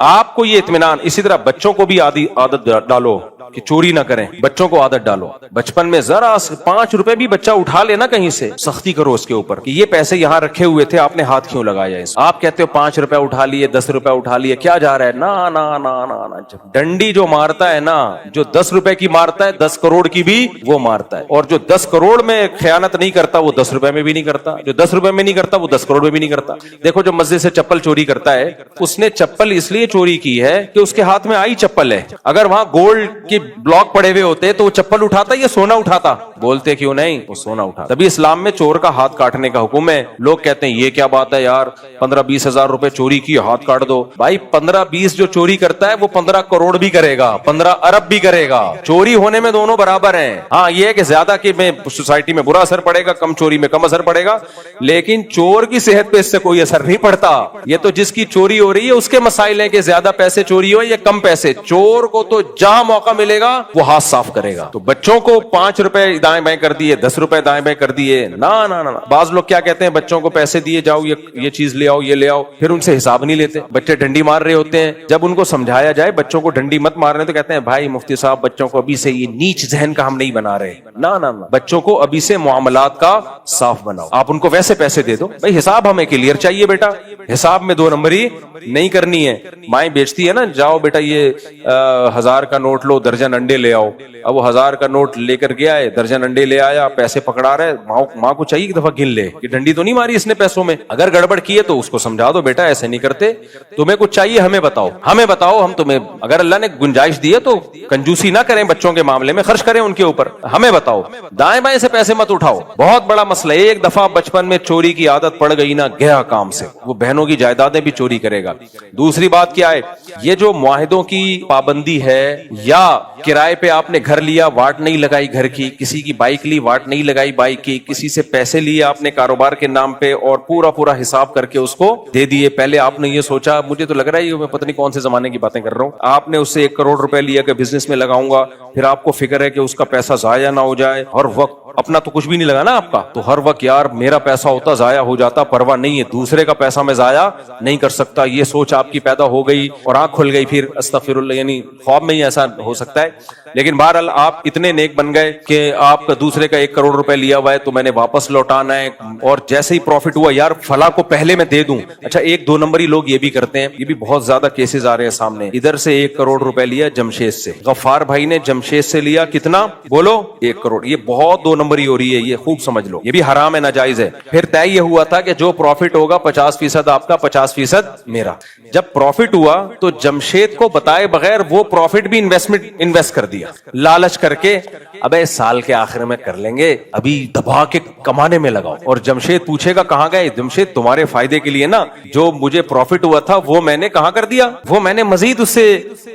آپ کو یہ اطمینان, اسی طرح بچوں کو بھی عادت ڈالو کہ چوری نہ کریں, بچوں کو عادت ڈالو. بچپن میں ذرا 5 روپے بھی بچہ اٹھا لینا کہیں سے, سختی کرو اس کے اوپر کہ یہ پیسے یہاں رکھے ہوئے تھے, آپ نے ہاتھ کیوں لگایا اس. آپ کہتے ہو 5 روپے اٹھا لیے, 10 روپے اٹھا لیے, کیا جا رہا ہے؟ نا نا نا نا, ڈنڈی جو مارتا ہے نا, جو 10 روپے کی مارتا ہے 10 کروڑ کی بھی وہ مارتا ہے, اور جو 10 کروڑ میں خیانت نہیں کرتا وہ 10 روپے میں بھی نہیں کرتا, جو 10 روپے میں نہیں کرتا وہ 10 کروڑ میں بھی نہیں کرتا. دیکھو جو مسجد سے چپل چوری کرتا ہے, اس نے چپل اس لیے چوری کی ہے کہ اس کے ہاتھ میں آئی چپل ہے. اگر وہاں گولڈ کے بلاک پڑے ہوئے ہوتے تو وہ چپل اٹھاتا یا سونا اٹھاتا؟ بولتے کیوں نہیں, وہ سونا اٹھاتا. تبھی اسلام میں چور کا ہاتھ کاٹنے کا حکم ہے. لوگ کہتے ہیں یہ کیا بات ہے یار, 15-20 ہزار روپے چوری کی, ہاتھ کاٹ دو. بھائی 15-20 جو چوری کرتا ہے وہ 15 کروڑ بھی کرے گا, 15 ارب بھی کرے گا. چوری ہونے میں دونوں برابر ہیں. ہاں یہ ہے کہ زیادہ کہ میں سوسائٹی میں برا اثر پڑے گا, کم چوری میں کم اثر پڑے گا, لیکن چور کی صحت پہ اس سے کوئی اثر نہیں پڑتا. یہ تو جس کی چوری ہو رہی ہے اس کے مسائل ہیں کہ زیادہ پیسے چوری ہو یا کم پیسے. چور کو تو جہاں موقع ملے گا وہ ہاتھ صاف کرے گا. تو بچوں کو 5 روپے دائیں بائیں کر دیے, 10 روپے دائیں بائیں کر دیے, نا نا نا. بعض لوگ کیا کہتے ہیں, بچوں کو پیسے دیے جاؤ, یہ چیز لے آؤ, یہ لے آؤ, پھر ان سے حساب نہیں لیتے. بچے ڈنڈی مار رہے ہوتے ہیں, جب ان کو سمجھایا جائے بچوں کو ڈنڈی مت مارنے تو کہتے ہیں بھائی مفتی صاحب بچوں کو ابھی سے یہ نیچ ذہن کا ہم نہیں بنا رہے. نا نا نا, بچوں کو ابھی سے معاملات کا صاف بناؤ. آپ ان کو ویسے پیسے دے دو, بھائی حساب ہمیں کلیئر چاہیے بیٹا, حساب میں 2 نمبری نہیں کرنی ہے. مائیں بیچتی ہے نا, جاؤ بیٹا یہ 1000 کا نوٹ لو, درجن انڈے لے آؤ. اب وہ 1000 کا نوٹ لے کر گیا ہے, درجن انڈے لے آیا, پیسے پکڑا رہے, ماں کو چاہیے ایک دفعہ گن لے کہ ڈنڈی تو نہیں ماری اس نے پیسوں میں. اگر گڑبڑ کی ہے تو اس کو سمجھا دو, بیٹا ایسے نہیں کرتے, تمہیں کچھ چاہیے ہمیں بتاؤ, ہم تمہیں اگر اللہ نے گنجائش دی ہے تو کنجوسی نہ کریں بچوں کے معاملے میں, خرچ کریں ان کے اوپر, ہمیں بتاؤ. دائیں بائیں سے پیسے مت اٹھاؤ, بہت بڑا مسئلہ. ایک دفعہ بچپن میں چوری کی عادت پڑ گئی نا, گیا کام سے, وہ بہنوں کی جائیدادیں بھی چوری کرے گا. دوسری بات کیا ہے, یہ جو معاہدوں کی پابندی ہے, یا کرائے پہ آپ نے گھر لیا, واٹ نہیں لگائی گھر کی, کسی کی بائک لی, واٹ نہیں لگائی بائک کی, کسی سے پیسے لیے آپ نے کاروبار کے نام پہ اور پورا حساب کر کے اس کو دے دیے. پہلے آپ نے یہ سوچا, مجھے تو لگ رہا ہے میں پتہ نہیں کون سے زمانے کی باتیں کر رہا ہوں, آپ نے اس سے 1 کروڑ روپے لیا کہ بزنس میں لگاؤں گا, پھر آپ کو فکر ہے کہ اس کا پیسہ ضائع نہ ہو جائے. ہر وقت اپنا تو کچھ بھی نہیں لگا نا آپ کا, تو ہر وقت یار میرا پیسہ ہوتا ضائع ہو جاتا, پرواہ نہیں ہے, دوسرے کا پیسہ میں ضائع نہیں کر سکتا. یہ سوچ آپ کی پیدا ہو گئی اور آنکھ کھل گئی, پھر استغفر اللہ, یعنی خواب میں ہی ایسا ہو سکتا ہے. لیکن بہرحال آپ اتنے نیک بن گئے کہ آپ کا دوسرے کا 1 کروڑ روپے لیا ہوا ہے تو میں نے واپس لوٹانا ہے, اور جیسے ہی پروفٹ ہوا یار فلاں کو پہلے میں دے دوں. اچھا 1-2 نمبری لوگ یہ بھی کرتے ہیں, یہ بھی بہت زیادہ کیسز آ رہے ہیں سامنے. ادھر سے 1 کروڑ روپے لیا جمشید سے, غفار بھائی نے جمشید سے لیا کتنا بولو, 1 کروڑ. یہ بہت 2 نمبری ہو رہی ہے, یہ خوب سمجھ لو, یہ بھی حرام ہے, ناجائز ہے. پھر طے یہ ہوا تھا کہ جو پروفٹ ہوگا 50% آپ کا, 50% میرا. جب پروفٹ ہوا تو جمشید کو بتائے بغیر وہ پروفٹ بھی انویسٹ کر دیا, لالچ کر کے, ابے سال کے آخر میں کر لیں گے, ابھی دبا کے کمانے میں لگاؤ. اور جمشید پوچھے گا کہاں گئے, جمشید تمہارے فائدے کے لیے نا, جو مجھے پروفٹ ہوا تھا وہ میں نے کہاں کر دیا, وہ میں نے مزید اس سے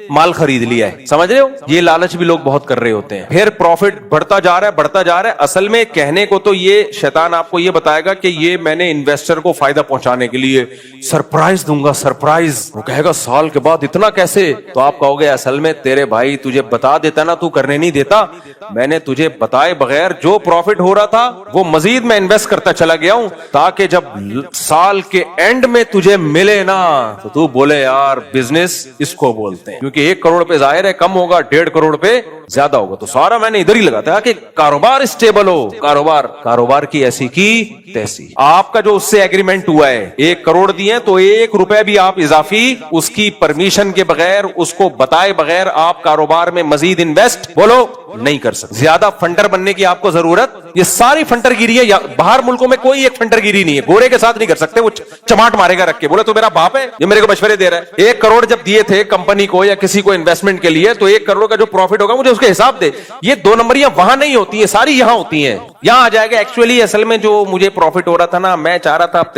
مال خرید لیا ہے. سمجھ رہے ہو, یہ لالچ بھی لوگ بہت کر رہے ہوتے ہیں. پھر پروفٹ بڑھتا جا رہا ہے. اصل میں کہنے کو تو یہ شیطان آپ کو یہ بتائے گا کہ یہ میں نے انویسٹر کو فائدہ پہنچانے کے لیے سرپرائز دوں گا, سرپرائز. وہ کہے گا سال کے بعد اتنا کیسے, تو آپ کہو گے اصل میں تیرے بھائی تجھے بتا دیتا نا, تو کرنے نہیں دیتا, میں نے تجھے بتائے بغیر جو پروفٹ ہو رہا تھا وہ مزید میں انویسٹ کرتا چلا گیا ہوں, تاکہ جب سال کے اینڈ میں تجھے ملے نا تو تو بولے یار بزنس اس کو بولتے ہیں. کیونکہ 1 کروڑ پہ ظاہر ہے کم ہوگا, 1.5 کروڑ پہ زیادہ ہوگا, تو سارا میں نے ادھر ہی لگاتا کہ کاروبار اسٹیبل ہو, کاروبار کی ایسی کی تیسی. آپ کا جو اس سے ایگریمنٹ ہوا ہے 1 کروڑ دیے تو 1 روپے بھی آپ اضافی اس کی پرمیشن کے بغیر, اس کو بتائے بغیر آپ کاروبار میں مزید انویسٹ بولو نہیں کر سکتے. زیادہ فنڈر بننے کی آپ کو ضرورت, یہ ساری فنڈر گیری ہے. باہر ملکوں میں کوئی ایک فنڈر گیری نہیں ہے, گورے کے ساتھ نہیں کر سکتے, وہ چماٹ مارے گا رکھ کے, بولے تو میرا باپ ہے یہ میرے کو مشورے دے رہا ہے. 1 کروڑ جب دیے تھے کمپنی کو یا کسی کو انویسٹمنٹ کے لیے, تو 1 کروڑ کا جو پروفٹ ہوگا مجھے اس کے حساب دے. یہ 2 نمبریاں وہاں نہیں ہوتی ہیں, ساری یہاں ہوتی ہیں. یہاں آ جائے گا ایکچولی اصل میں جو مجھے پروفٹ ہو رہا تھا نا, میں چاہ رہا تھا اب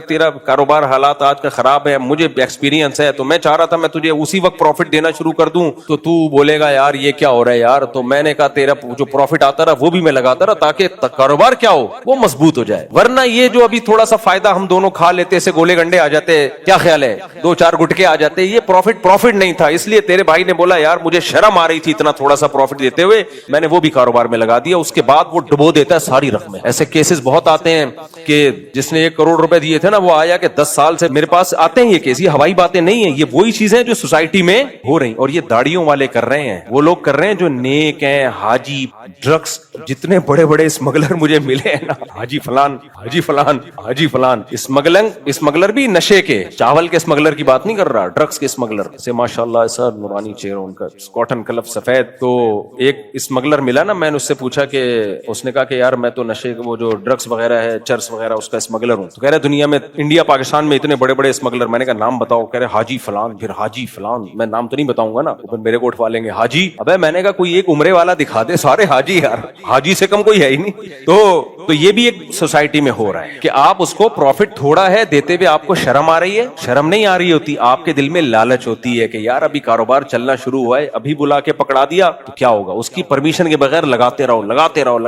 تیرا کاروبار حالات آج کا خراب ہے, مجھے ایکسپیرینس ہے, تو میں چاہ رہا تھا میں تجھے اسی وقت پروفٹ دینا شروع کر دوں, تو تو بولے گا یار یہ کیا ہو رہا ہے یار, تو میں نے کہا تیرا جو پروفٹ آتا رہا وہ بھی میں لگاتا رہا تاکہ کاروبار کیا ہو وہ مضبوط ہو جائے. ورنہ یہ جو ابھی تھوڑا سا فائدہ ہم دونوں کھا لیتے سے گولے گنڈے آ جاتے, کیا خیال ہے, 2-4 گٹکے آ جاتے, یہ پروفٹ نہیں تھا. اس لیے تیرے بھائی نے بولا یار مجھے شرم آ رہی تھی اتنا تھوڑا سا پروفٹ دیتے ہوئے, میں نے وہ بھی کاروبار میں لگا دیا. اس کے بعد وہ ڈبو دیتا ہے ساری رقمیں. ایسے کیسز بہت آتے ہیں کہ جس نے 1 کروڑ روپے دیے تھے نا, وہ آیا کہ 10 سال سے میرے پاس آتے ہیں یہ کیس. یہ ہوائی باتیں نہیں ہیں, یہ وہی چیزیں جو سوسائٹی میں ہو رہی, اور یہ داڑیوں والے کر رہے ہیں, وہ لوگ کر رہے ہیں جو نیک ہیں. حاجی ڈرگس جتنے بڑے بڑے اسمگلر مجھے ملے ہیں نا, حاجی فلان حاجی فلان حاجی فلان, اسمگلر بھی نشے کے, چاول کے اسمگلر کی بات نہیں کر رہا, ڈرگس کے اسمگلر سے ماشاءاللہ سر نورانی چہرہ ان کا, کاٹن کلف سفید. تو ایک اسمگلر ملا نا, میں نے اس سے پوچھا کہ اس نے کہا کہ یار میں تو نشے وہ جو ڈرگس وغیرہ ہے چرس وغیرہ اس کا اسمگلر ہوں. تو کہہ رہے دنیا میں انڈیا پاکستان میں اتنے بڑے بڑے اسمگلر. میں نے کہا نام بتاؤ. کہہ رہے حاجی فلان, پھر حاجی فلان. میں نام تو نہیں بتاؤں گا نا, پھر میرے کو اٹھوا لیں گے حاجی. ابے میں نے کہا کوئی ایک عمرے والا دکھا دے, سارے حاجی یار, حاجی سے کم کوئی ہے ہی نہیں. تو یہ بھی ایک سوسائٹی میں ہو رہا ہے کہ آپ اس کو پروفٹ تھوڑا ہے دیتے ہوئے آپ کو شرم آ رہی ہے. شرم نہیں آ رہی ہوتی, آپ کے دل میں لالچ ہوتی ہے کہ یار ابھی کاروبار چلنا شروع ہوا ہے, ابھی بلا کے پکڑا دیا تو کیا ہوگا. اس کی پرمیشن کے بغیر لگاتے رہو.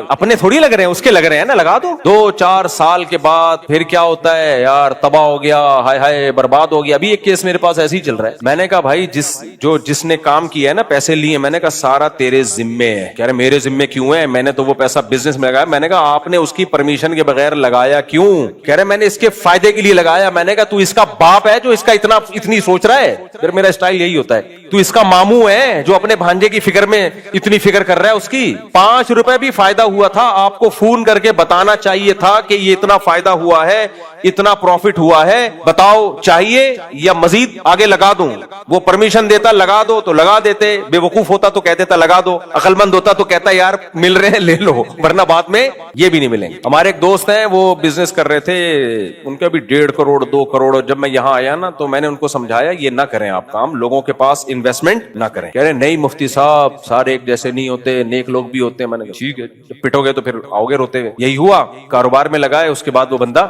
اپنے تھوڑی لگ رہے ہیں, اس کے لگ رہے ہیں نا, لگا دو. 2-4 سال کے بعد پھر کیا ہوتا ہے یار, تباہ ہو گیا, ہائے ہائے برباد ہو گیا. ابھی ایک کیس میرے پاس ایسے ہی چل رہا ہے. میں نے کہا بھائی جس نے کام کیا ہے نا, پیسے لیے, میں نے کہا سارا تیرے ذمے ہے. کہہ رہے میرے ذمے کیوں ہے, میں نے تو وہ پیسہ بزنس میں لگایا. میں نے کہا آپ نے اس کی پرمیشن کے بغیر لگایا کیوں. کہہ رہے میں نے اس کے فائدے کے لیے لگایا. میں نے کہا تو اس کا باپ ہے جو اس کا اتنی سوچ رہا ہے. پھر میرا اسٹائل یہی ہوتا ہے, تو اس کا ماموں ہے جو اپنے بھانجے کی فکر میں اتنی فکر کر رہا ہے. اس کی 5 روپے بھی فائدہ ہوا تھا, آپ کو فون کر کے بتانا چاہیے تھا کہ یہ اتنا فائدہ ہوا ہے, اتنا پروفٹ ہوا ہے, بتاؤ چاہیے یا مزید آگے لگا دوں. وہ پرمیشن دیتا لگا دو تو لگا دیتے, بے وقوف ہوتا تو کہہ دیتا لگا دو, عقل مند ہوتا تو کہتا یار مل رہے ہیں لے لو, ورنہ بعد میں یہ بھی نہیں ملیں گے. ہمارے ایک دوست ہیں وہ بزنس کر رہے تھے, ان کا بھی 1.5 کروڑ 2 کروڑ. جب میں یہاں آیا نا تو میں نے ان کو سمجھایا یہ نہ کریں آپ کام, لوگوں کے پاس انویسٹمنٹ نہ کریں. کہہ رہے نہیں مفتی صاحب سارے ایک جیسے نہیں ہوتے, نیک لوگ بھی ہوتے ہیں. میں نے کہا ٹھیک ہے, جب پٹو گے تو پھر آؤ گے روتے ہوئے. یہی ہوا, کاروبار میں لگائے, اس کے بعد وہ بندہ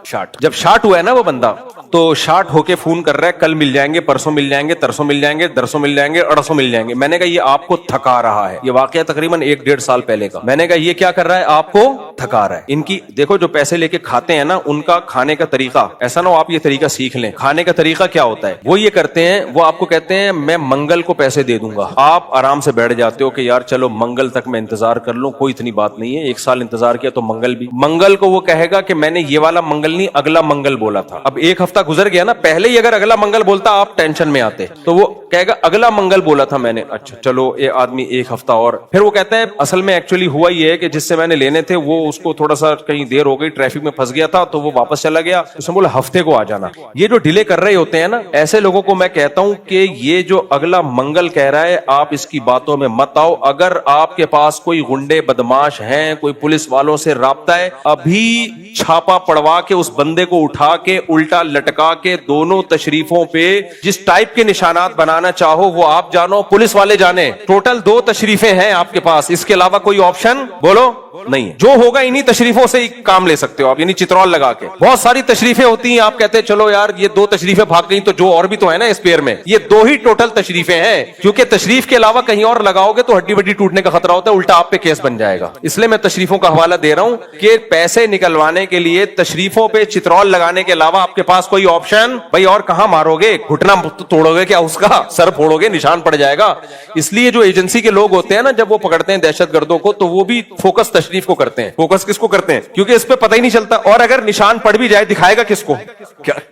شارٹ. جب شارٹ ہوا ہے نا وہ بندہ, تو شارٹ ہو کے فون کر رہا ہے کل مل جائیں گے, پرسوں مل جائیں گے, ترسوں مل جائیں گے, درسوں مل جائیں گے, اڑسوں مل جائیں گے. میں نے کہا یہ آپ کو تھکا رہا ہے. یہ واقعہ تقریباً 1-1.5 سال پہلے کا. میں نے کہا یہ کیا کر رہا ہے, آپ کو تھکا رہا ہے. ان کی دیکھو جو پیسے لے کے کھاتے ہیں نا, ان کا کھانے کا طریقہ ایسا نہ ہو, آپ یہ طریقہ سیکھ لیں. کھانے کا طریقہ کیا ہوتا ہے, وہ یہ کرتے ہیں, وہ آپ کو کہتے ہیں میں منگل کو پیسے دے دوں گا. آپ آرام سے بیٹھ جاتے ہو کہ یار چلو منگل تک میں انتظار کر لوں, کوئی اتنی بات نہیں ہے. 1 سال انتظار کیا تو منگل کو وہ کہے گا کہ میں نے یہ والا منگل نہیں اگلا منگل بولا تھا. اب 1 ہفتہ گزر گیا نا, پہلے ہی اگر اگلا منگل بولتا آپ ٹینشن میں آتے, تو وہ کہے گا اگلا منگل بولا تھا میں نے. اچھا چلو یہ آدمی 1 ہفتہ اور, پھر وہ کہتا ہے اصل میں ایکچولی ہوا یہ ہے کہ جس سے میں نے لینے تھے وہ اس کو تھوڑا سا کہیں دیر ہو گئی, ٹریفک میں پھنس گیا تھا تو وہ واپس چلا گیا. اس نے بولا ہفتے کو آ جانا. یہ جو ڈیلے کر رہے ہوتے ہیں نا, ایسے لوگوں کو میں کہتا ہوں کہ یہ جو اگلا منگل کہہ رہا ہے آپ اس کی باتوں میں مت آؤ. اگر آپ کے پاس کوئی غنڈے بدماش ہیں, کوئی پولیس والوں سے رابطہ ہے, ابھی چھاپا پڑوا کے اس بندے کو اٹھا کے الٹا لٹکا کے دونوں تشریفوں پہ جس ٹائپ کے نشانات بنانا چاہو وہ آپ جانو, پولیس والے جانے. ٹوٹل 2 تشریفیں ہیں آپ کے پاس, اس کے علاوہ کوئی آپشن بولو نہیں. جو ہوگا انہی تشریفوں سے ہی کام لے سکتے ہو آپ, یعنی چترول لگا کے. بہت ساری تشریفیں ہوتی ہیں, آپ کہتے ہیں چلو یار یہ 2 تشریفیں بھاگ گئی تو جو اور بھی تو ہے نا اسپیئر میں, یہ 2 ہی ٹوٹل تشریفیں ہیں. کیونکہ تشریف کے علاوہ کہیں اور لگاؤ گے تو ہڈی وڈی ٹوٹنے کا خطرہ ہوتا ہے, الٹا آپ پہ کیس بن جائے گا. اس لیے میں تشریفوں کا حوالہ دے رہا ہوں کہ پیسے نکلوانے کے لیے تشریفوں پہ چترول لگانے کے علاوہ آپ کے پاس کوئی آپشن بھائی اور کہاں مارو گے, گھٹنا توڑو گے کیا, اس کا سر پھوڑو گے, نشان پڑ جائے گا. اس لیے جو ایجنسی کے لوگ ہوتے ہیں نا, جب وہ پکڑتے ہیں دہشت گردوں کو تو وہ بھی فوکس تشریف کو کرتے ہیں. فوکس کس کو کرتے ہیں, کیونکہ اس پہ پتہ ہی نہیں چلتا. اور اگر نشان پڑ بھی جائے دکھائے گا کس کو,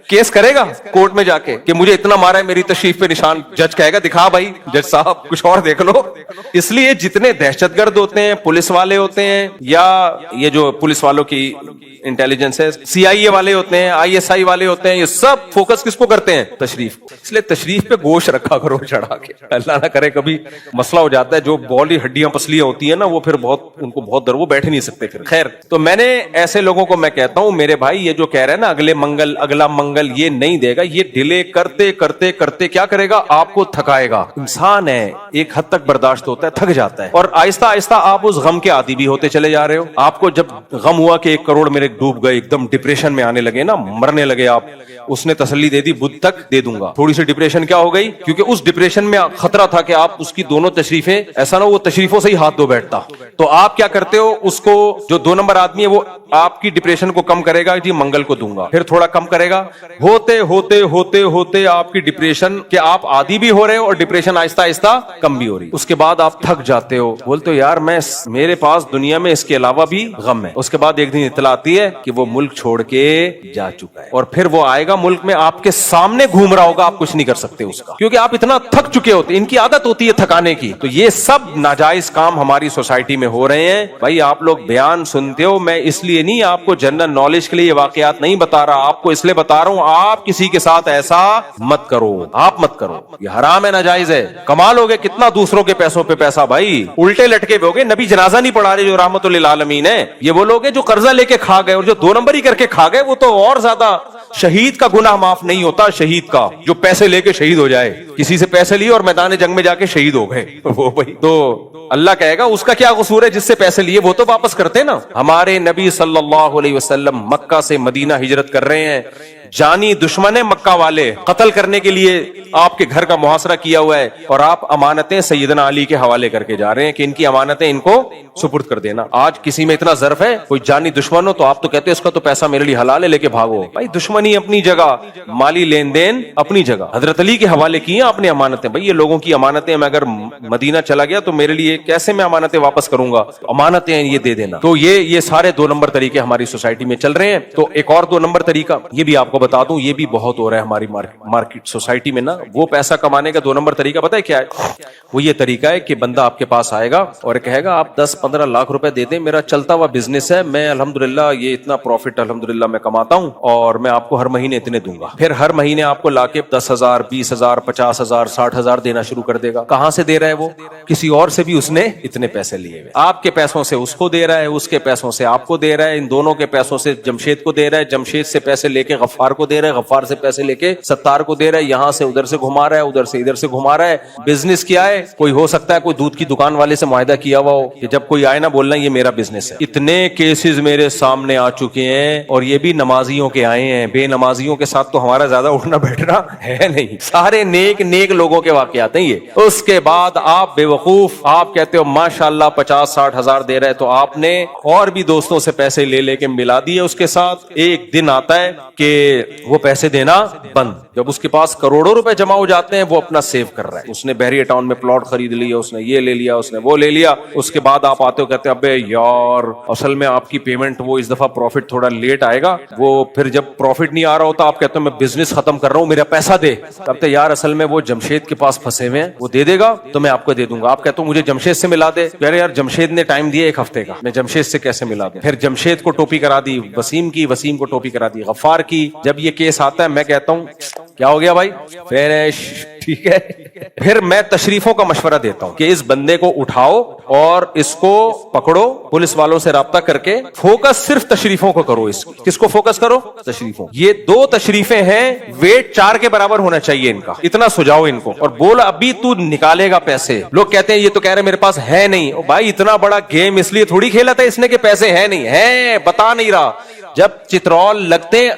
کیس کرے گا کورٹ میں جا کے کہ مجھے اتنا مارا ہے میری تشریف پہ نشان. جج کہے گا دکھا بھائی, جج صاحب کچھ اور دیکھ لو. اس لیے جتنے دہشت گرد ہوتے ہیں, پولیس والے ہوتے ہیں, یا یہ جو پولیس والوں کی انٹیلیجنس ہے, CIA والے ہوتے ہیں, ISI والے ہوتے ہیں, یہ سب فوکس کس کو کرتے ہیں, تشریف. اس لیے تشریف پہ گوشت رکھا کرو چڑھا کے, اللہ نہ کرے کبھی مسئلہ ہو جاتا ہے. جو بولی ہڈیاں پسلیاں ہوتی ہیں نا, وہ پھر بہت ان کو بہت وہ بیٹھ نہیں سکتے پھر. خیر, تو میں نے ایسے لوگوں کو میں کہتا ہوں میرے بھائی یہ جو کہہ رہے ہیں نا اگلا منگل یہ نہیں دے گا, یہ ڈیلے کرتے کرتے کرتے کیا کرے گا, آپ کو تھکائے گا. انسان ہے, ایک حد تک برداشت ہوتا ہے, تھک جاتا ہے, اور آہستہ آہستہ آپ اس غم کے عادی بھی ہوتے چلے جا رہے ہو. آپ کو جب غم ہوا کہ 1 کروڑ میرے ڈوب گئے, ایک دم ڈپریشن میں آنے لگے نا, مرنے لگے آپ, اس نے تسلی دے دی بدھ تک دے دوں گا. تھوڑی سی ڈپریشن کیا ہو گئی, کیونکہ اس ڈپریشن میں خطرہ تھا کہ آپ اس کی دونوں تشریفیں, ایسا نہ وہ تشریفوں سے ہی ہاتھ دھو بیٹھتا. تو آپ کیا کرتے ہو, اس کو جو 2 نمبر آدمی ہے وہ آپ کی ڈپریشن کو کم کرے گا, جی منگل کو دوں گا, پھر تھوڑا کم کرے گا, ہوتے ہوتے ہوتے ہوتے آپ کی ڈپریشن کہ آپ عادی بھی ہو رہے ہو اور ڈپریشن آہستہ آہستہ کم بھی ہو رہی. اس کے بعد آپ تھک جاتے ہو, بولتے ہو یار میرے پاس دنیا میں اس کے علاوہ بھی غم ہے. اس کے بعد ایک دن اطلاع آتی ہے کہ وہ ملک چھوڑ کے جا چکا ہے, اور پھر وہ آئے گا ملک میں آپ کے سامنے گھوم رہا ہوگا, آپ کچھ نہیں کر سکتے اس کا, کیونکہ آپ اتنا تھک چکے ہوتے. ان کی عادت ہوتی ہے تھکانے کی. تو یہ سب ناجائز کام ہماری سوسائٹی میں ہو رہے ہیں. بھائی آپ لوگ بیان سنتے ہو, میں اس لیے نہیں آپ کو جنرل نالج کے لیے یہ واقعات نہیں بتا رہا, آپ کو اس لیے بتا رہا ہوں آپ کسی کے ساتھ ایسا مت کرو, آپ مت کرو, یہ حرام ہے, ناجائز ہے. کمال ہو گئے کتنا دوسروں کے پیسوں پہ پیسہ, بھائی الٹے لٹکے ہوئے ہو گئے. نبی جنازہ نہیں پڑھا رہے جو رحمت للعالمین ہے, یہ وہ لوگ ہیں جو قرضہ لے کے کھا گئے, اور جو 2 نمبر ہی کر کے کھا گئے وہ تو اور زیادہ. شہید کا گناہ معاف نہیں ہوتا, شہید کا جو پیسے لے کے شہید ہو جائے, کسی سے پیسے لیے اور میدان جنگ میں جا کے شہید ہو گئے, وہ بھائی تو اللہ کہے گا اس کا کیا قصور ہے, جس سے پیسے لیے وہ تو واپس کرتے نا. ہمارے نبی صلی اللہ علیہ وسلم مکہ سے مدینہ ہجرت کر رہے ہیں, جانی دشمن ہے مکہ والے, قتل کرنے کے لیے آپ کے گھر کا محاصرہ کیا ہوا ہے, اور آپ امانتیں سیدنا علی کے حوالے کر کے جا رہے ہیں کہ ان کی امانتیں ان کو سپرد کر دینا. آج کسی میں اتنا ظرف ہے, کوئی جانی دشمن ہو تو آپ تو کہتے ہیں اس کا تو پیسہ میرے لیے حلال ہے, لے کے بھاگو. بھائی دشمنی اپنی جگہ, مالی لین دین اپنی جگہ. حضرت علی کے حوالے کی ہیں اپنی امانتیں. بھائی یہ لوگوں کی امانتیں, میں اگر مدینہ چلا گیا تو میرے لیے کیسے میں امانتیں واپس کروں گا, امانتیں یہ دے دینا. تو یہ سارے 2 نمبر طریقے ہماری سوسائٹی میں چل رہے ہیں. تو ایک اور 2 نمبر طریقہ یہ بھی آپ کو بتا دوں, یہ بھی بہت ہو رہا ہے ہماری مارکیٹ سوسائٹی میں نا. وہ پیسہ کمانے کا 2 نمبر طریقہ پتہ ہے کیا ہے, وہ یہ طریقہ ہے کہ بندہ آپ کے پاس آئے گا اور کہے گا آپ 10-15 لاکھ روپے دے دیں, میرا چلتا ہوا بزنس ہے, میں الحمدللہ یہ اتنا پروفٹ الحمدللہ میں کماتا ہوں, اور میں آپ کو ہر مہینے اتنے دوں گا. پھر ہر مہینے آپ کو لا کے 10,000 20,000 50,000 60,000 دینا شروع کر دے گا. کہاں سے دے رہا ہے وہ, کسی اور سے بھی اس نے اتنے پیسے لیے ہوئے, آپ کے پیسوں سے اس کو دے رہا ہے, اس کے پیسوں سے آپ کو دے رہا ہے, ان دونوں کے پیسوں سے جمشید کو دے رہا ہے, جمشید سے پیسے لے کے غفار کو دے رہا ہے, غفار سے پیسے لے کے ستار کو دے رہا ہے, یہاں سے ادھر سے گھما رہا ہے, ادھر سے ادھر سے گھما رہا ہے. بزنس کیا ہے, کوئی ہو سکتا ہے کوئی دودھ کی دکان والے سے معاہدہ کیا ہوا ہو کہ جب کوئی آئے نا بولنا یہ میرا بزنس ہے. اتنے کیسز میرے سامنے آ چکے ہیں, اور یہ بھی نمازیوں کے آئے ہیں, بے نمازیوں کے ساتھ تو ہمارا زیادہ اٹھنا بیٹھنا ہے نہیں, سارے نیک لوگوں کے واقعات ہیں یہ. اس کے بعد آپ بے وقوف, آپ کہتے ہو ماشاءاللہ 50-60 ہزار دے رہے, تو آپ نے اور بھی دوستوں سے پیسے لے کے ملا دیے اس کے ساتھ. ایک دن آتا ہے کہ وہ پیسے دینا بند, جب اس کے پاس کروڑوں روپے جمع ہو جاتے ہیں وہ اپنا سیو کر رہا ہے, اس نے بحریہ ٹاؤن میں پلاٹ خرید لیا, اس نے یہ لے لیا, اس نے وہ لے لیا. اس کے بعد آپ آتے ہو کہتے ہیں ابے یار اصل میں آپ کی پیمنٹ وہ اس دفعہ پروفٹ تھوڑا لیٹ آئے گا, وہ پھر جب پروفٹ نہیں آ رہا ہوتا آپ کہتے ہو میں بزنس ختم کر رہا ہوں میرا پیسہ دے. کہتے ہیں یار اصل میں وہ جمشید کے پاس پھنسے ہوئے ہیں, وہ دے دے گا تو میں آپ کو دے دوں گا. آپ کہتے ہو مجھے جمشید سے ملا دے, کہہ رہے یار جمشید نے ٹائم دیا 1 ہفتے کا, میں جمشید سے کیسے ملا دوں. پھر جمشید کو ٹوپی کرا دی وسیم کی, وسیم کو ٹوپی کرا دی غفار کی. جب یہ کیس آتا ہے میں کہتا ہوں کیا ہو گیا بھائی, ٹھیک ہے. پھر میں تشریفوں کا مشورہ دیتا ہوں کہ اس بندے کو اٹھاؤ اور اس کو پکڑو, پولیس والوں سے رابطہ کر کے فوکس صرف تشریفوں کو کرو. کس کو فوکس کرو, تشریفوں. یہ 2 تشریفیں ہیں, ویٹ 4 کے برابر ہونا چاہیے ان کا, اتنا سجاؤ ان کو اور بول ابھی تو نکالے گا پیسے. لوگ کہتے ہیں یہ تو کہہ رہے میرے پاس ہے نہیں. بھائی اتنا بڑا گیم اس لیے تھوڑی کھیلا تھا اس نے کہ پیسے ہے نہیں, ہے بتا نہیں رہا. جب چترول لگتے ہیں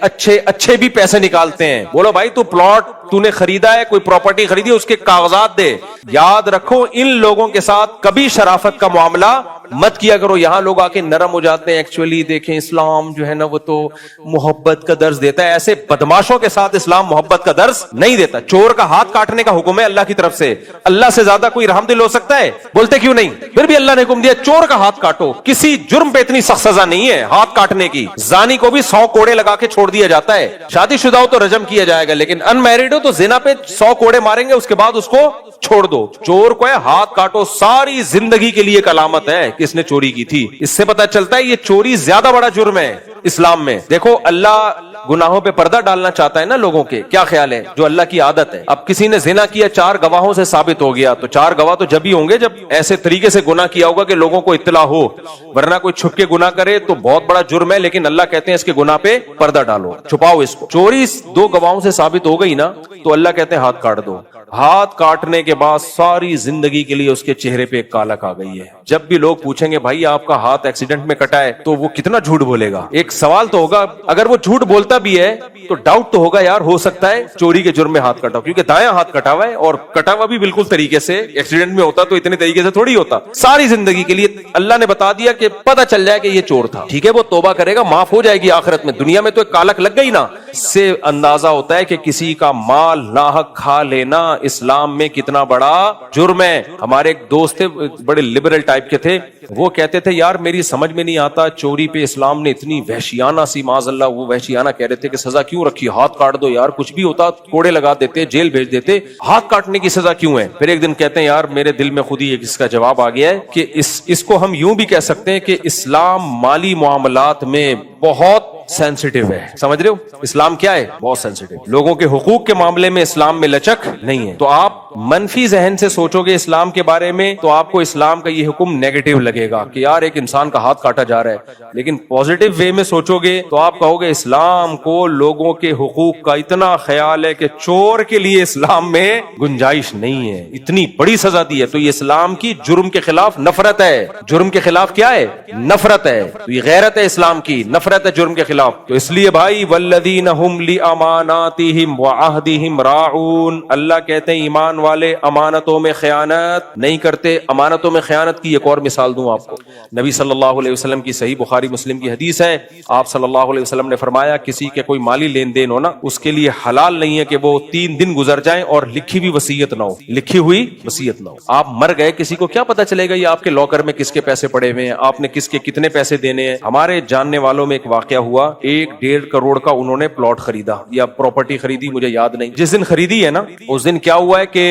اچھے بھی پیسے نکالتے ہیں. بولو بھائی تو پلاٹ تو نے خریدا ہے, کوئی پراپرٹی خریدی, اس کے کاغذات دے. یاد رکھو ان لوگوں کے ساتھ کبھی شرافت کا معاملہ مت کیا کرو. یہاں لوگ آ کے نرم ہو جاتے ہیں. ایکچولی دیکھیں اسلام جو ہے نا وہ تو محبت کا درس دیتا ہے. ایسے بدماشوں کے ساتھ اسلام محبت کا درس نہیں دیتا. چور کا ہاتھ کاٹنے کا حکم ہے اللہ کی طرف سے. اللہ سے زیادہ کوئی رحم دل ہو سکتا ہے؟ بولتے کیوں نہیں؟ پھر بھی اللہ نے حکم دیا چور کا ہاتھ کاٹو. کسی جرم پہ اتنی سخت سزا نہیں ہے ہاتھ کاٹنے کی. زانی کو بھی 100 کوڑے لگا کے چھوڑ دیا جاتا ہے. شادی شدہ ہو تو رجم کیا جائے گا, لیکن ان میرڈ ہو تو زنا پہ 100 کوڑے ماریں گے, اس کے بعد اس کو چھوڑ دو. چور کو ہے ہاتھ کاٹو, ساری زندگی کے لیے ایک علامت ہے کہ اس نے چوری کی تھی. اس سے پتہ چلتا ہے یہ چوری زیادہ بڑا جرم ہے اسلام میں. دیکھو اللہ گناہوں پہ پردہ ڈالنا چاہتا ہے نا لوگوں کے. کیا خیال ہے؟ جو اللہ کی عادت ہے. اب کسی نے زنا کیا 4 گواہوں سے ثابت ہو گیا, تو 4 گواہ تو جب ہی ہوں گے جب ایسے طریقے سے گناہ کیا ہوگا کہ لوگوں کو اطلاع ہو, ورنہ کوئی چھپ کے گناہ کرے تو بہت بڑا جرم ہے. لیکن اللہ کہتے ہیں اس کے گناہ پہ پردہ ڈالو, چھپاؤ اس کو. چوری 2 گواہوں سے ثابت ہو گئی نا, تو اللہ کہتے ہیں ہاتھ کاٹ دو. ہاتھ کاٹنے کے بعد ساری زندگی کے لیے اس کے چہرے پہ ایک کالک آ گئی ہے. جب بھی لوگ پوچھیں گے بھائی آپ کا ہاتھ ایکسیڈنٹ میں کٹا ہے, تو وہ کتنا جھوٹ بولے گا. ایک سوال تو ہوگا, اگر وہ جھوٹ بولتا بھی ہے تو ڈاؤٹ تو ہوگا یار ہو سکتا ہے چوری کے جرم میں ہاتھ کٹا, کیونکہ دایاں ہاتھ کٹا ہوا ہے, اور کٹا ہوا بھی بالکل طریقے سے. ایکسیڈنٹ میں ہوتا تو اتنے طریقے سے تھوڑی ہوتا. ساری زندگی کے لیے اللہ نے بتا دیا کہ پتہ چل جائے کہ یہ چور تھا, ٹھیک ہے وہ توبہ کرے گا, معاف ہو جائے گی آخرت میں. دنیا میں تو ایک کالک لگ گئی نا. اس سے اندازہ ہوتا ہے کہ کسی کا مال ناحق کھا لینا اسلام میں کتنا بڑا جرم ہے. ہمارے ایک دوست تھے, بڑے لبرل ٹائپ کے تھے, وہ کہتے تھے یار میری سمجھ میں نہیں آتا چوری پہ اسلام نے اتنی وحشیانہ سی, معاذ اللہ وہ وحشیانہ کہہ رہے تھے کہ سزا کیوں رکھی, ہاتھ کاٹ دو یار, کچھ بھی ہوتا کوڑے لگا دیتے, جیل بھیج دیتے, ہاتھ کاٹنے کی سزا کیوں ہے. پھر ایک دن کہتے ہیں یار میرے دل میں خود ہی اس کا جواب آ گیا ہے کہ اس کو ہم یوں بھی کہہ سکتے ہیں کہ اسلام مالی معاملات میں بہت سینسیٹیو ہے. سمجھ رہے ہو اسلام کیا ہے؟ بہت سینسیٹیو. لوگوں کے حقوق کے معاملے میں اسلام میں لچک نہیں ہے. تو آپ منفی ذہن سے سوچو گے اسلام کے بارے میں تو آپ کو اسلام کا یہ حکم نیگیٹو لگے گا کہ یار ایک انسان کا ہاتھ کاٹا جا رہا ہے. لیکن پوزیٹو وے میں سوچو گے تو آپ کہو گے اسلام کو لوگوں کے حقوق کا اتنا خیال ہے کہ چور کے لیے اسلام میں گنجائش نہیں ہے, اتنی بڑی سزا دی ہے. تو یہ اسلام کی جرم کے خلاف نفرت ہے. جرم کے خلاف کیا ہے؟ نفرت ہے. تو یہ غیرت ہے اسلام کی, نفرت ہے جرم کے خلاف. تو اس لیے بھائی والذین هم لاماناتهم وعہدهم راعون, اللہ کہتے ہیں ایمان والے امانتوں میں خیانت نہیں کرتے. امانتوں میں خیانت کی ایک اور مثال دوں آپ کو. نبی صلی اللہ علیہ وسلم کی صحیح بخاری مسلم کی حدیث ہے, آپ صلی اللہ علیہ وسلم نے فرمایا کسی کے کوئی مالی لین دین ہو نا, اس کے لیے حلال نہیں ہے کہ وہ 3 دن گزر جائیں اور لکھی ہوئی وصیت نہ ہو, لکھی ہوئی وصیت نہ ہو. آپ مر گئے, کسی کو کیا پتا چلے گا یہ آپ کے لاکر میں کس کے پیسے پڑے ہوئے ہیں, آپ نے کس کے کتنے پیسے دینے ہیں. ہمارے جاننے والوں میں ایک واقعہ ہوا, 1.5 کروڑ کا انہوں نے پلاٹ خریدا یا پراپرٹی خریدی, مجھے یاد نہیں. جس دن خریدی ہے نا اس دن کیا ہوا ہے کہ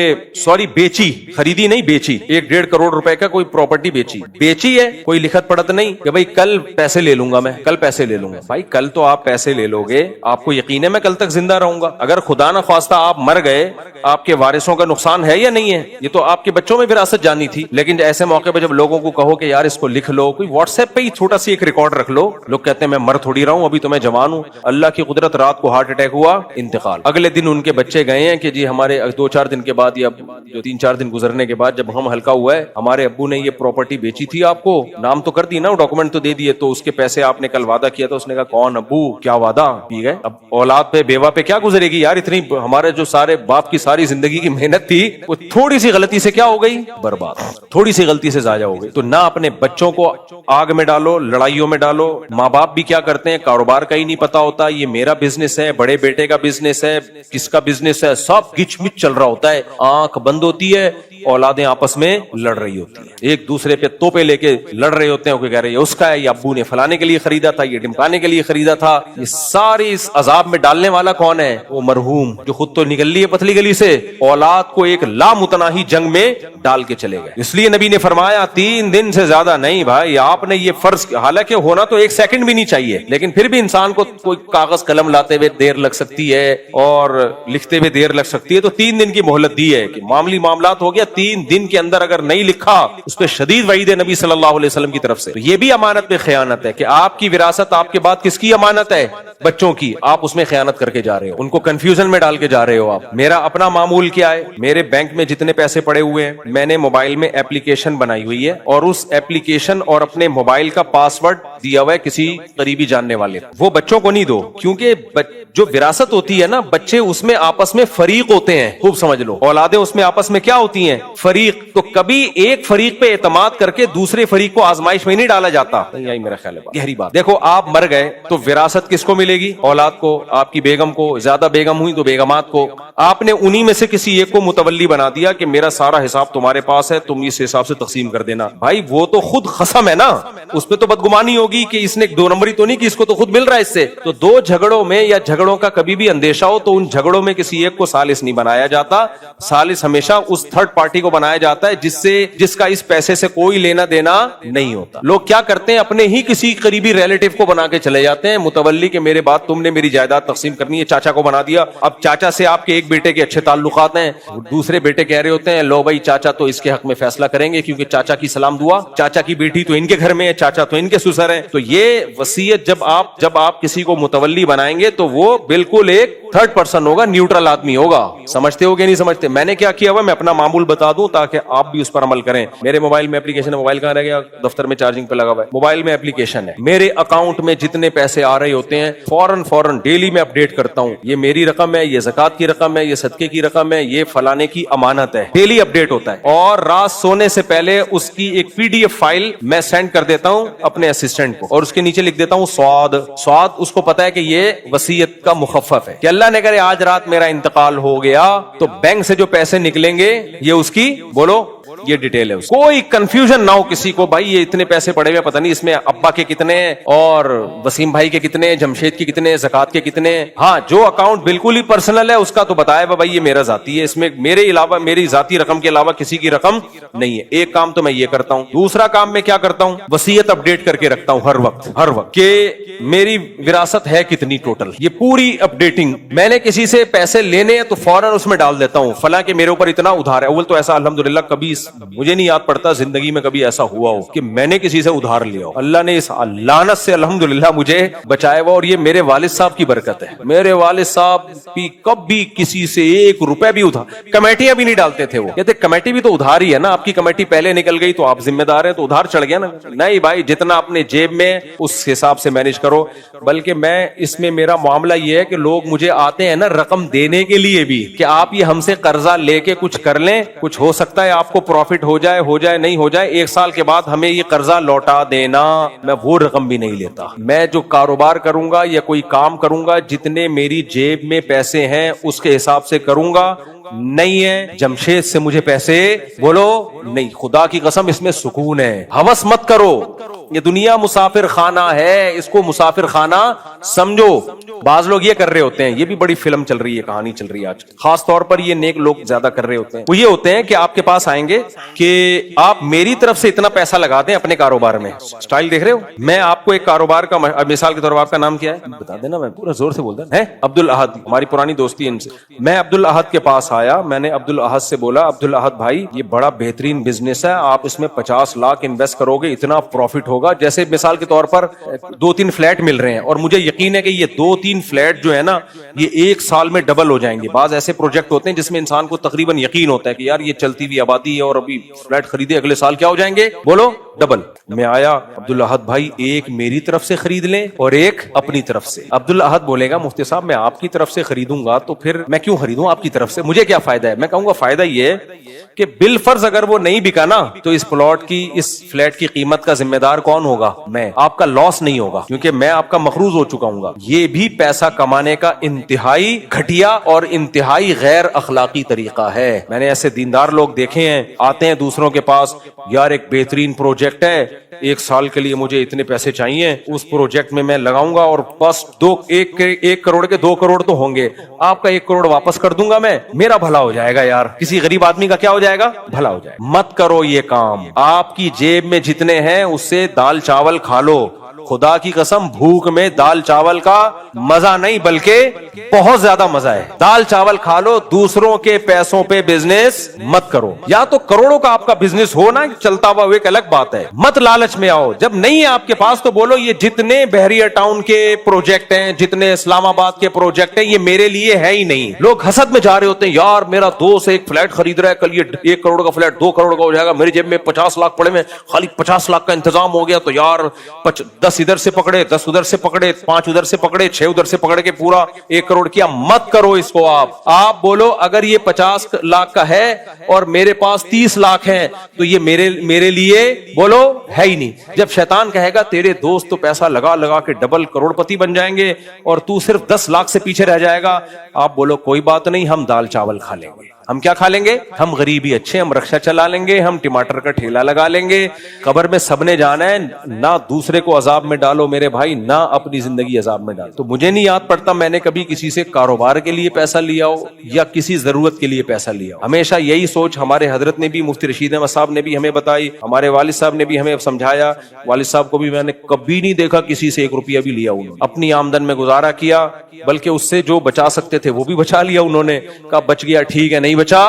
بیچی, خریدی نہیں بیچی, 1.5 کروڑ روپے کا کوئی پراپرٹی بیچی ہے. کوئی لکھت پڑھت نہیں کہ بھائی کل پیسے لے لوں گا, میں کل پیسے لے لوں گا. بھائی کل تو آپ پیسے لے لو گے, آپ کو یقین ہے میں کل تک زندہ رہوں گا. اگر خدا نہ خواستہ آپ مر گئے, آپ کے وارثوں کا نقصان ہے یا نہیں ہے؟ یہ تو آپ کے بچوں میں وراثت جانی تھی. لیکن ایسے موقع پہ جب لوگوں کو کہو کہ یار اس کو لکھ لو, کوئی واٹس ایپ پہ ہی چھوٹا سی ایک ریکارڈ رکھ لو, لوگ کہتے ہیں میں مر تھوڑی رہا ہوں, ابھی تو میں جوان ہوں. اللہ کی قدرت, رات کو ہارٹ اٹیک ہوا, انتقال. اگلے دن ان کے بچے گئے ہیں کہ جی ہمارے 2-4 دن کے بعد یا 3-4 دن گزرنے کے بعد جب ہم ہلکا ہوا ہے, ہمارے ابو نے یہ پراپرٹی بیچی تھی, آپ کو نام تو کر دی نا, ڈاکومنٹ تو دے دیے, تو اس کے پیسے آپ نے کل وعدہ کیا تھا. اس نے کہا کون ابو, کیا وعدہ, پی گئے. اب اولاد پہ بیوہ پہ کیا گزرے گی یار, اتنی ہمارے جو سارے باپ کی ساری زندگی کی محنت تھی وہ تھوڑی سی غلطی سے کیا ہو گئی, برباد, تھوڑی سی غلطی سے ضائع ہو گئی. تو نہ اپنے بچوں کو آگ میں ڈالو, لڑائیوں میں ڈالو. ماں باپ بھی کیا کرتے ہیں, کاروبار کا ہی نہیں پتا ہوتا, یہ میرا بزنس ہے, بڑے بیٹے کا بزنس ہے, کس کا بزنس ہے, سب گچ مچ چل رہا ہوتا ہے. آنکھ بند ہوتی ہے, اولادیں آپس میں لڑ رہی ہوتی ہیں, ایک دوسرے پہ توپے لے کے لڑ رہے ہوتے ہیں کہ کہہ رہے ہیں اس کا ہے, یہ ابو نے فلانے کے لیے خریدا تھا, یہ ڈمکانے کے لیے خریدا تھا. یہ ساری اس عذاب میں ڈالنے والا کون ہے؟ وہ مرحوم جو خود تو نکل لی ہے پتلی گلی سے, اولاد کو ایک لامتناہی جنگ میں ڈال کے چلے گئے. اس لیے نبی نے فرمایا 3 دن سے زیادہ نہیں بھائی, آپ نے یہ فرض, حالانکہ ہونا تو 1 سیکنڈ بھی نہیں چاہیے, لیکن پھر بھی انسان کو کوئی کاغذ قلم لاتے ہوئے دیر لگ سکتی ہے اور لکھتے ہوئے دیر لگ سکتی ہے. تو 3 دن کی مہلت دی ہے کہ معاملی معاملات ہو گیا, 3 دن کے اندر اگر نہیں لکھا اس پہ شدید وعید ہے نبی صلی اللہ علیہ وسلم کی طرف سے. تو یہ بھی امانت میں خیانت ہے کہ آپ کی وراثت آپ کے بعد کس کی امانت ہے؟ بچوں کی. آپ اس میں خیانت کر کے جا رہے ہو, ان کو کنفیوژن میں ڈال کے جا رہے ہو. آپ, میرا اپنا معمول کیا ہے, میرے بینک میں جتنے پیسے پڑے ہوئے ہیں, میں نے موبائل میں ایپلیکیشن بنائی ہوئی ہے اور اس ایپلیکیشن اور اپنے موبائل کا پاسورڈ دیا ہوا ہے کسی قریبی جاننے والے, وہ بچوں کو نہیں دو. کیونکہ جو وراثت ہوتی ہے نا, بچے اس میں آپس میں فریق ہوتے ہیں, خوب سمجھ لو, اولادیں اس میں آپس میں کیا ہوتی ہیں, فریق. تو کبھی ایک فریق پہ اعتماد کر کے دوسرے فریق کو آزمائش میں نہیں ڈالا جاتا. یہی میرا خیال ہے, گہری بات. دیکھو آپ مر گئے تو وراثت کس کو ملے گی؟ اولاد کو, آپ کی بیگم کو, زیادہ بیگم ہوئی تو بیگمات کو. آپ نے انہی میں سے کسی ایک کو متولی بنا دیا کہ میرا سارا حساب تمہارے پاس ہے, تم اس حساب سے تقسیم کر دینا. بھائی وہ تو خود خصم ہے نا, اس پہ تو بدگمانی ہوگی کہ اس نے 2 نمبری تو نہیں کی, اس کو تو خود مل رہا ہے اس سے. تو 2 جھگڑوں میں یا جھگڑوں کا کبھی بھی اندیشہ ہو تو ان جھگڑوں میں کسی ایک کو ثالث نہیں بنایا جاتا. ثالث ہمیشہ اس 3rd پارٹی پارٹی کو بنایا جاتا ہے جس کا اس پیسے سے کوئی لینا دینا نہیں ہوتا. لوگ کیا کرتے ہیں, اپنے ہی کسی قریبی ریلیٹو کو بنا کے چلے جاتے ہیں متولی کہ میرے بعد تم نے میری جائیداد تقسیم کرنی ہے, چاچا کو بنا دیا. اب چاچا سے آپ کے ایک بیٹے کے اچھے تعلقات ہیں, دوسرے بیٹے کہہ رہے ہوتے ہیں لو بھائی چاچا تو اس کے حق میں فیصلہ کریں گے کیونکہ چاچا کی سلام دعا, چاچا کی بیٹی تو ان کے گھر میں ہے, چاچا تو ان کے سسر ہے. تو یہ وصیت جب آپ کسی کو متولی بنائیں گے تو وہ بالکل ایک تھرڈ پرسن ہوگا, نیوٹرل آدمی ہوگا. سمجھتے ہو کہ نہیں سمجھتے؟ میں نے کیا کیا ہوا, میں اپنا معمول بتا دوں تاکہ آپ بھی اس پر عمل کریں. میرے موبائل میں اپلیکیشن ہے, موبائل کہاں رہ گیا, دفتر میں چارجنگ پہ لگا ہوا ہے, موبائل میں اپلیکیشن ہے. میرے اکاؤنٹ میں جتنے پیسے آ رہے ہوتے ہیں فوراً ڈیلی میں اپڈیٹ کرتا ہوں, یہ میری رقم ہے, یہ زکات کی رقم ہے, یہ صدقے کی رقم ہے, یہ فلانے کی امانت ہے. ڈیلی اپڈیٹ ہوتا ہے. اور رات سونے سے پہلے اس کی ایک PDF فائل میں سینڈ کر دیتا ہوں اپنے اسسٹنٹ کو, اور اس کے نیچے لکھ دیتا ہوں سواد. اس کو پتا ہے کہ یہ وصیت کا مخفف ہے کہ اللہ نے کرے آج رات میرا انتقال ہو گیا تو بینک سے جو پیسے نکلیں گے یہ اس کی بولو یہ ڈیٹیل ہے. کوئی کنفیوژن نہ ہو کسی کو, بھائی یہ اتنے پیسے پڑے ہوئے, پتہ نہیں اس میں ابا کے کتنے اور وسیم بھائی کے کتنے, جمشید کے کتنے, زکات کے کتنے. ہاں جو اکاؤنٹ بالکل ہی پرسنل ہے اس کا تو بتایا بھائی یہ میرا ذاتی ہے, اس میں میرے علاوہ میری ذاتی رقم کے علاوہ کسی کی رقم نہیں ہے. ایک کام تو میں یہ کرتا ہوں. دوسرا کام میں کیا کرتا ہوں, وصیت اپڈیٹ کر کے رکھتا ہوں ہر وقت کہ میری وراثت ہے کتنی ٹوٹل, یہ پوری اپڈیٹنگ. میں نے کسی سے پیسے لینے ہیں تو فوراً اس میں ڈال دیتا ہوں فلاں کہ میرے اوپر اتنا ادھار ہے. اول تو ایسا الحمدللہ کبھی مجھے نہیں یاد پڑتا زندگی میں کبھی ایسا ہوا ہو کہ میں نے کسی سے ادھار لیا ہو. اللہ نے اس لعنت سے الحمدللہ مجھے بچایا ہوا, اور یہ میرے والد صاحب کی برکت ہے. میرے والد صاحب بھی کبھی کسی سے 1 روپے بھی ادھار, کمیٹیاں بھی نہیں ڈالتے تھے. وہ کہتے کمیٹی بھی تو ادھار ہی ہے نا, آپ کی کمیٹی پہلے نکل گئی تو آپ ذمہ دار ہیں, تو ادھار چڑھ گیا نا. نہیں بھائی, جتنا اپنے جیب میں اس حساب سے مینج کرو. بلکہ میں اس میں میرا معاملہ یہ ہے کہ لوگ مجھے آتے ہیں نا رقم دینے کے لیے بھی کہ آپ یہ ہم سے قرضہ لے کے کچھ کر لیں, کچھ ہو سکتا ہے آپ کو پروفٹ ہو جائے نہیں ہو جائے, 1 سال کے بعد ہمیں یہ قرضہ لوٹا دینا. میں وہ رقم بھی نہیں لیتا. میں جو کاروبار کروں گا یا کوئی کام کروں گا جتنے میری جیب میں پیسے ہیں اس کے حساب سے کروں گا. نہیں ہے جمشید سے مجھے پیسے بولو نہیں, خدا کی قسم اس میں سکون ہے. ہوس مت کرو, یہ دنیا مسافر خانہ ہے, اس کو مسافر خانہ سمجھو. بعض لوگ یہ کر رہے ہوتے ہیں, یہ بھی بڑی فلم چل رہی ہے, کہانی چل رہی ہے آج, خاص طور پر یہ نیک لوگ زیادہ کر رہے ہوتے ہیں. وہ یہ ہوتے ہیں کہ آپ کے پاس آئیں گے کہ آپ میری طرف سے اتنا پیسہ لگا دیں اپنے کاروبار میں. سٹائل دیکھ رہے ہو, میں آپ کو ایک کاروبار کا مثال کے طور پر, آپ کا نام کیا ہے بتا دینا, میں پورا زور سے بولتا ہے عبد الاحد, ہماری پرانی دوستی ان سے. میں عبد الاحد کے پاس آیا, میں نے عبد الاحد سے بولا عبد الاحد بھائی یہ بڑا بہترین بزنس ہے, آپ اس میں 50 لاکھ انویسٹ کرو گے اتنا پروفٹ ہوگا. جیسے مثال کے طور پر 2-3 فلیٹ مل رہے ہیں, اور مجھے یقین ہے کہ یہ 2-3 فلیٹ جو ہے نا یہ 1 سال میں ڈبل ہو جائیں گے. بعض ایسے پروجیکٹ ہوتے ہیں جس میں انسان کو تقریباً یقین ہوتا ہے کہ یار یہ چلتی ہوئی آبادی ہے اور ابھی فلیٹ خریدے اگلے سال کیا ہو جائیں گے, بولو ڈبل. میں آیا, عبد الاحد بھائی ایک میری طرف سے خرید لیں اور ایک اپنی طرف سے. عبد الاحد بولے گا مفتی صاحب میں آپ کی طرف سے خریدوں گا تو پھر میں کیوں خریدوں آپ کی طرف سے, مجھے کیا فائدہ ہے. میں کہوں گا فائدہ یہ کہ بالفرض اگر وہ نہیں بکا نا تو اس پلاٹ کی, اس فلیٹ کی قیمت کا ذمہ دار کون ہوگا, میں. آپ کا لاس نہیں ہوگا کیونکہ میں آپ کا مقروض ہو چکا ہوں گا. یہ بھی پیسہ کمانے کا انتہائی گھٹیا اور انتہائی غیر اخلاقی طریقہ ہے. میں نے ایسے دیندار لوگ دیکھے ہیں, آتے ہیں دوسروں کے پاس, یار ایک بہترین پروجیکٹ ہے, 1 سال کے لیے مجھے اتنے پیسے چاہیے, اس پروجیکٹ میں لگاؤں گا اور بس 1 کروڑ کے 2 کروڑ تو ہوں گے, آپ کا 1 کروڑ واپس کر دوں گا میں, میرا بھلا ہو جائے گا. یار کسی غریب آدمی کا کیا ہو جائے گا, بھلا ہو جائے گا. مت کرو یہ کام. آپ کی جیب میں جتنے ہیں اس سے دال چاول کھا لو. خدا کی قسم بھوک میں دال چاول کا مزہ نہیں بلکہ بہت زیادہ مزہ ہے. دال چاول کھا لو, دوسروں کے پیسوں پہ بزنس مت کرو. یا تو کروڑوں کا آپ کا بزنس ہو نا چلتا ہوا, وہ ایک الگ بات ہے, مت لالچ میں آؤ. جب نہیں ہے آپ کے پاس تو بولو یہ جتنے بحریہ ٹاؤن کے پروجیکٹ ہیں, جتنے اسلام آباد کے پروجیکٹ ہیں, یہ میرے لیے ہے ہی نہیں. لوگ حسد میں جا رہے ہوتے ہیں, یار میرا دوست ایک فلیٹ خرید رہا ہے, کل یہ 1 کروڑ کا فلیٹ 2 کروڑ کا ہو جائے گا, میری جیب میں 50 لاکھ پڑے میں, خالی 50 لاکھ کا انتظام ہو گیا, تو یار 10 ادھر سے پکڑے, 10 ادھر سے پکڑے, 5 ادھر سے پکڑے, 6 ادھر سے پکڑ کے پورا 1 کروڑ کیا. مت کرو اس کو. آپ بولو اگر یہ 50 لاکھ کا ہے اور میرے پاس 30 لاکھ ہیں تو یہ میرے لیے بولو ہے ہی نہیں. جب شیطان کہے گا تیرے دوست تو پیسہ لگا لگا کے ڈبل کروڑ پتی بن جائیں گے اور تو صرف 10 لاکھ سے پیچھے رہ جائے گا, آپ بولو کوئی بات نہیں, ہم دال چاول کھا لیں گے, ہم کیا کھا لیں گے؟ ہم غریبی اچھے، ہم رکشہ چلا لیں گے، ہم ٹماٹر کا ٹھیلا لگا لیں گے. قبر میں سب نے جانا ہے، نہ دوسرے کو عذاب میں ڈالو میرے بھائی، نہ اپنی زندگی عذاب میں ڈالو. تو مجھے نہیں یاد پڑتا میں نے کبھی کسی سے کاروبار کے لیے پیسہ لیا ہو یا کسی ضرورت کے لیے پیسہ لیا ہو. ہمیشہ یہی سوچ ہمارے حضرت نے بھی، مفتی رشید احمد صاحب نے بھی ہمیں بتائی، ہمارے والد صاحب نے بھی ہمیں سمجھایا. والد صاحب کو بھی میں نے کبھی نہیں دیکھا کسی سے 1 روپیہ بھی لیا. انہوں نے اپنی آمدن میں گزارا کیا، بلکہ اس سے جو بچا سکتے تھے وہ بھی بچا لیا. انہوں نے کہا بچ گیا ٹھیک ہے، نہیں بچا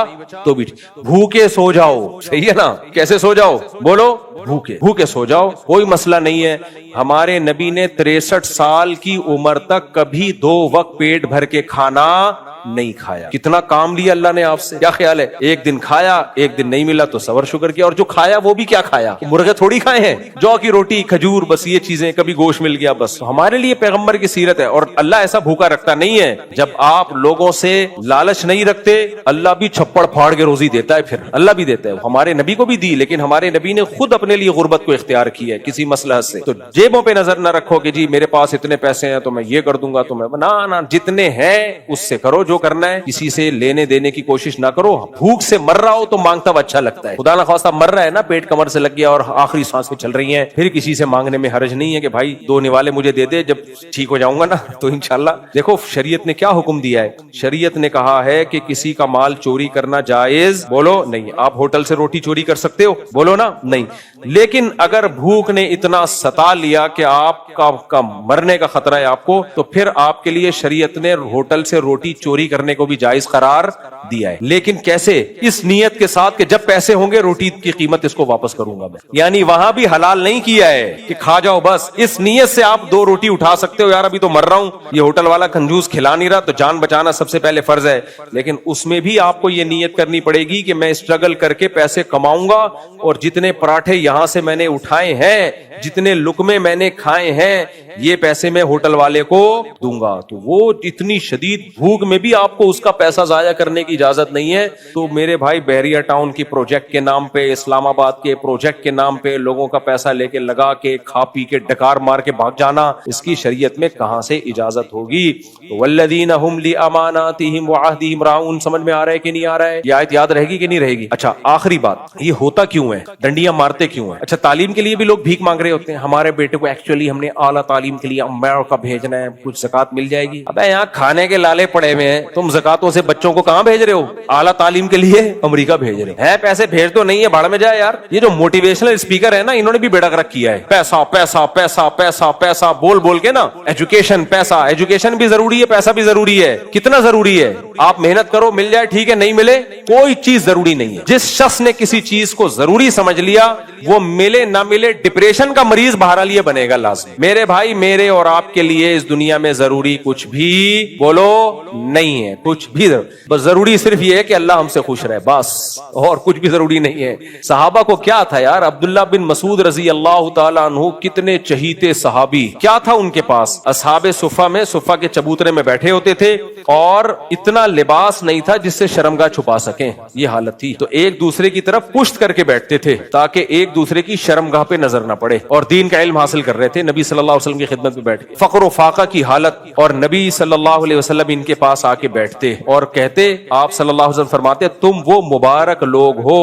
تو بھی بھوکے سو جاؤ. صحیح ہے نا؟ کیسے سو جاؤ؟ بولو، بھوکے سو جاؤ، کوئی مسئلہ نہیں ہے. ہمارے نبی نے 63 سال کی عمر تک کبھی 2 وقت پیٹ بھر کے کھانا نہیں کھایا. کتنا کام لیا اللہ نے آپ سے. کیا خیال ہے؟ ایک دن کھایا، ایک دن نہیں ملا تو صبر شکر کیا. اور جو کھایا وہ بھی کیا کھایا؟ مرغے تھوڑی کھائے ہیں، جو کی روٹی، کھجور، بس یہ چیزیں، کبھی گوشت مل گیا بس. ہمارے لیے پیغمبر کی سیرت ہے. اور اللہ ایسا بھوکا رکھتا نہیں ہے. جب آپ لوگوں سے لالچ نہیں رکھتے، اللہ بھی چھپڑ پھاڑ کے روزی دیتا ہے. پھر اللہ بھی دیتا ہے. ہمارے نبی کو بھی دی، لیکن ہمارے نبی نے خود اپنے لیے غربت کو اختیار کیا ہے کسی مصلحت سے. تو جیبوں پہ نظر نہ رکھو کہ جی میرے پاس اتنے پیسے ہیں تو میں یہ کر دوں گا، تو میں نہ، جتنے ہیں اس سے کرو جو کرنا ہے. کسی سے لینے دینے کی کوشش نہ کرو. بھوک سے مر رہا ہو تو مانگتا ہوا اچھا لگتا ہے. خدا نہ خواستہ مر رہا ہے نا، پیٹ کمر سے لگ گیا اور آخری سانسیں چل رہی ہیں، پھر کسی سے مانگنے میں حرج نہیں ہے کہ بھائی 2 نوالے مجھے دے دے، جب ٹھیک ہو جاؤں گا نا تو انشاءاللہ. دیکھو شریعت نے کیا حکم دیا ہے. شریعت نے کہا ہے کہ کسی کا مال چوری کرنا جائز، بولو نہیں. آپ ہوٹل سے روٹی چوری کر سکتے ہو؟ بولو نا نہیں. لیکن اگر بھوک نے اتنا ستا لیا کہ آپ کا مرنے کا خطرہ ہے آپ کو، تو پھر آپ کے لیے شریعت نے ہوٹل سے روٹی چوری کرنے کو بھی جائز قرار دیا ہے. لیکن کیسے؟ اس نیت کے ساتھ کہ جب پیسے ہوں گے روٹی کی قیمت اس کو واپس کروں گا میں. یعنی وہاں بھی حلال نہیں کیا ہے کہ کھا جاؤ بس. اس نیت سے آپ 2 روٹی اٹھا سکتے ہو، یار ابھی تو مر رہا ہوں، یہ ہوٹل والا کنجوس کھلا نہیں رہا، تو جان بچانا سب سے پہلے فرض ہے. لیکن اس میں بھی آپ کو یہ نیت کرنی پڑے گی کہ میں اسٹرگل کر کے پیسے کماؤں گا، اور جتنے پراٹھے یہاں سے میں نے اٹھائے ہیں، جتنے لقمے میں نے کھائے ہیں، یہ پیسے میں ہوٹل والے کو دوں گا. تو وہ اتنی شدید بھوک میں بھی آپ کو اس کا پیسہ ضائع کرنے کی اجازت نہیں ہے. تو میرے بھائی بحریہ ٹاؤن کی پروجیکٹ کے نام پہ، اسلام آباد کے پروجیکٹ کے نام پہ لوگوں کا پیسہ لے کے لگا کے کھا پی کے ڈکار مار کے بھاگ جانا، اس کی شریعت میں کہاں سے اجازت ہوگی؟ والذین هم لاماناتهم وعهدهم راعون. سمجھ میں آ رہا ہے کہ نہیں آ رہا ہے؟ یہ آیت یاد رہے گی کہ نہیں رہے گی؟ اچھا آخری بات، یہ ہوتا کیوں ہے؟ ڈنڈیاں مارتے کیوں ہیں؟ اچھا تعلیم کے لیے بھی لوگ بھیک مانگ رہے ہوتے ہیں. ہمارے بیٹے کو ایکچولی ہم نے اعلیٰ تعلیم کے لیے امریکہ بھیجنا ہے، کچھ زکات مل جائے گی. ابے یہاں کھانے کے لالے پڑے ہوئے ہیں، تم زکاتوں سے بچوں کو کہاں بھیج رہے ہو؟ اعلیٰ تعلیم کے لیے امریکہ بھیج رہے ہیں. پیسے بھیج تو نہیں ہے، بھاڑ میں جائے یار. یہ جو موٹیویشنل اسپیکر ہے نا، انہوں نے بھی بیڑا گرک کیا ہے. پیسہ پیسہ پیسہ پیسہ پیسہ بول بول کے نا. ایجوکیشن پیسہ، ایجوکیشن بھی ضروری ہے، پیسہ بھی ضروری ہے. کتنا ضروری ہے؟ آپ محنت کرو، مل جائے ٹھیک ہے، نہیں ملے کوئی چیز ضروری نہیں ہے. جس شخص نے کسی چیز کو ضروری سمجھ لیا، وہ ملے نہ ملے ڈپریشن کا مریض بہرحال یہ بنے گا لازم. میرے بھائی میرے اور آپ کے لیے اس دنیا میں ضروری کچھ بھی بولو نہیں ہے. کچھ بھی بس ضروری صرف یہ ہے کہ اللہ ہم سے خوش رہے، بس، اور کچھ بھی ضروری نہیں ہے. صحابہ کو کیا تھا یار؟ عبداللہ بن مسعود رضی اللہ تعالیٰ عنہ کتنے چہیتے صحابی، کیا تھا ان کے پاس؟ اصحاب صفہ میں، صفہ کے چبوترے میں بیٹھے ہوتے تھے، اور اتنا لباس نہیں تھا جس سے شرمگاہ چھپا سکیں، یہ حالت تھی. تو ایک دوسرے کی طرف پشت کر کے بیٹھتے تھے تاکہ ایک دوسرے کی شرمگاہ پہ نظر نہ پڑے، اور دین کا علم حاصل کر رہے تھے نبی صلی اللہ علیہ وسلم کی خدمت میں بیٹھ کے. فقر و فاقہ کی حالت، اور نبی صلی اللہ علیہ وسلم ان کے پاس آ کے بیٹھتے اور کہتے، آپ صلی اللہ علیہ وسلم فرماتے، تم وہ مبارک لوگ ہو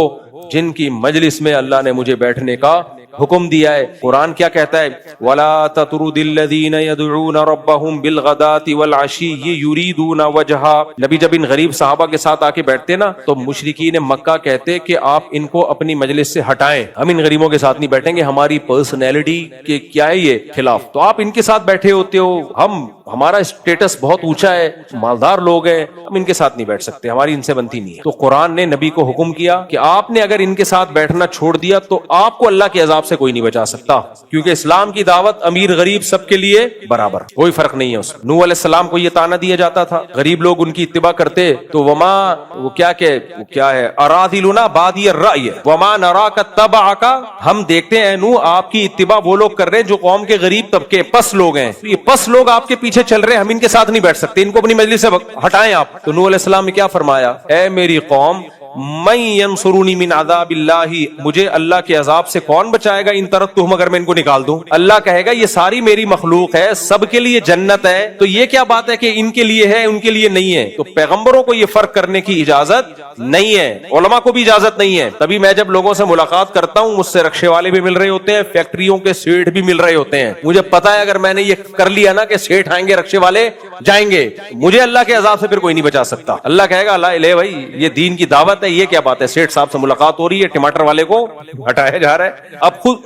جن کی مجلس میں اللہ نے مجھے بیٹھنے کا حکم دیا ہے. قرآن کیا کہتا ہے؟ وَلَا تَطْرُدِ الَّذِينَ يَدْعُونَ رَبَّهُمْ بِالْغَدَاةِ وَالْعَشِيِّ يُرِيدُونَ وَجْهَهُ. نبی جب ان غریب صحابہ کے ساتھ آ کے بیٹھتے نا، تو مشرکین مکہ کہتے کہ آپ ان کو اپنی مجلس سے ہٹائیں، ہم ان غریبوں کے ساتھ نہیں بیٹھیں گے، ہماری پرسنالٹی کے کیا ہے یہ خلاف. تو آپ ان کے ساتھ بیٹھے ہوتے ہو، ہمارا اسٹیٹس بہت اونچا ہے، مالدار لوگ ہیں، ہم ان کے ساتھ نہیں بیٹھ سکتے، ہماری ان سے بنتی نہیں ہے. تو قرآن نے نبی کو حکم کیا کہ آپ نے اگر ان کے ساتھ بیٹھنا چھوڑ دیا تو آپ کو اللہ کے عذاب سے کوئی نہیں بچا سکتا، کیونکہ اسلام کی دعوت امیر غریب سب کے لیے برابر، کوئی فرق نہیں ہے اس میں. نوح علیہ السلام کو یہ طعنہ دیا جاتا تھا، غریب لوگ ان کی اتباع کرتے تو وہ کیا ہے اراذلنا بادی الرأی وما نراک تبعک، ہم دیکھتے ہیں نوح آپ کی اتباع وہ لوگ کر رہے ہیں جو قوم کے غریب طبقے پس لوگ ہیں، یہ پس لوگ آپ کے پیچھے چل رہے ہیں، ہم ان کے ساتھ نہیں بیٹھ سکتے، ان کو اپنی مجلس سے ہٹائیں آپ. تو نوح علیہ السلام نے کیا فرمایا؟ اے میری قوم، من ینصرونی من عذاب اللہ، مجھے اللہ کے عذاب سے کون بچائے گا ان ترکتہم، اگر میں ان کو نکال دوں؟ اللہ کہے گا یہ ساری میری مخلوق ہے، سب کے لیے جنت ہے، تو یہ کیا بات ہے کہ ان کے لیے ہے ان کے لیے نہیں ہے؟ تو پیغمبروں کو یہ فرق کرنے کی اجازت نہیں ہے، علماء کو بھی اجازت نہیں ہے. تبھی میں جب لوگوں سے ملاقات کرتا ہوں، مجھ سے رکشے والے بھی مل رہے ہوتے ہیں، فیکٹریوں کے سیٹھ بھی مل رہے ہوتے ہیں، مجھے پتا ہے اگر میں نے یہ کر لیا نا کہ سیٹھ آئیں گے رکشے والے جائیں گے، مجھے اللہ کے عذاب سے پھر کوئی نہیں بچا سکتا. اللہ کہے گا اللہ لے بھائی یہ دین کی دعوت ہے، یہ کیا بات ہے؟ سیٹھ صاحب سے ملاقات ہو رہی ہے، ٹماٹر والے کو ہٹایا جا رہا ہے.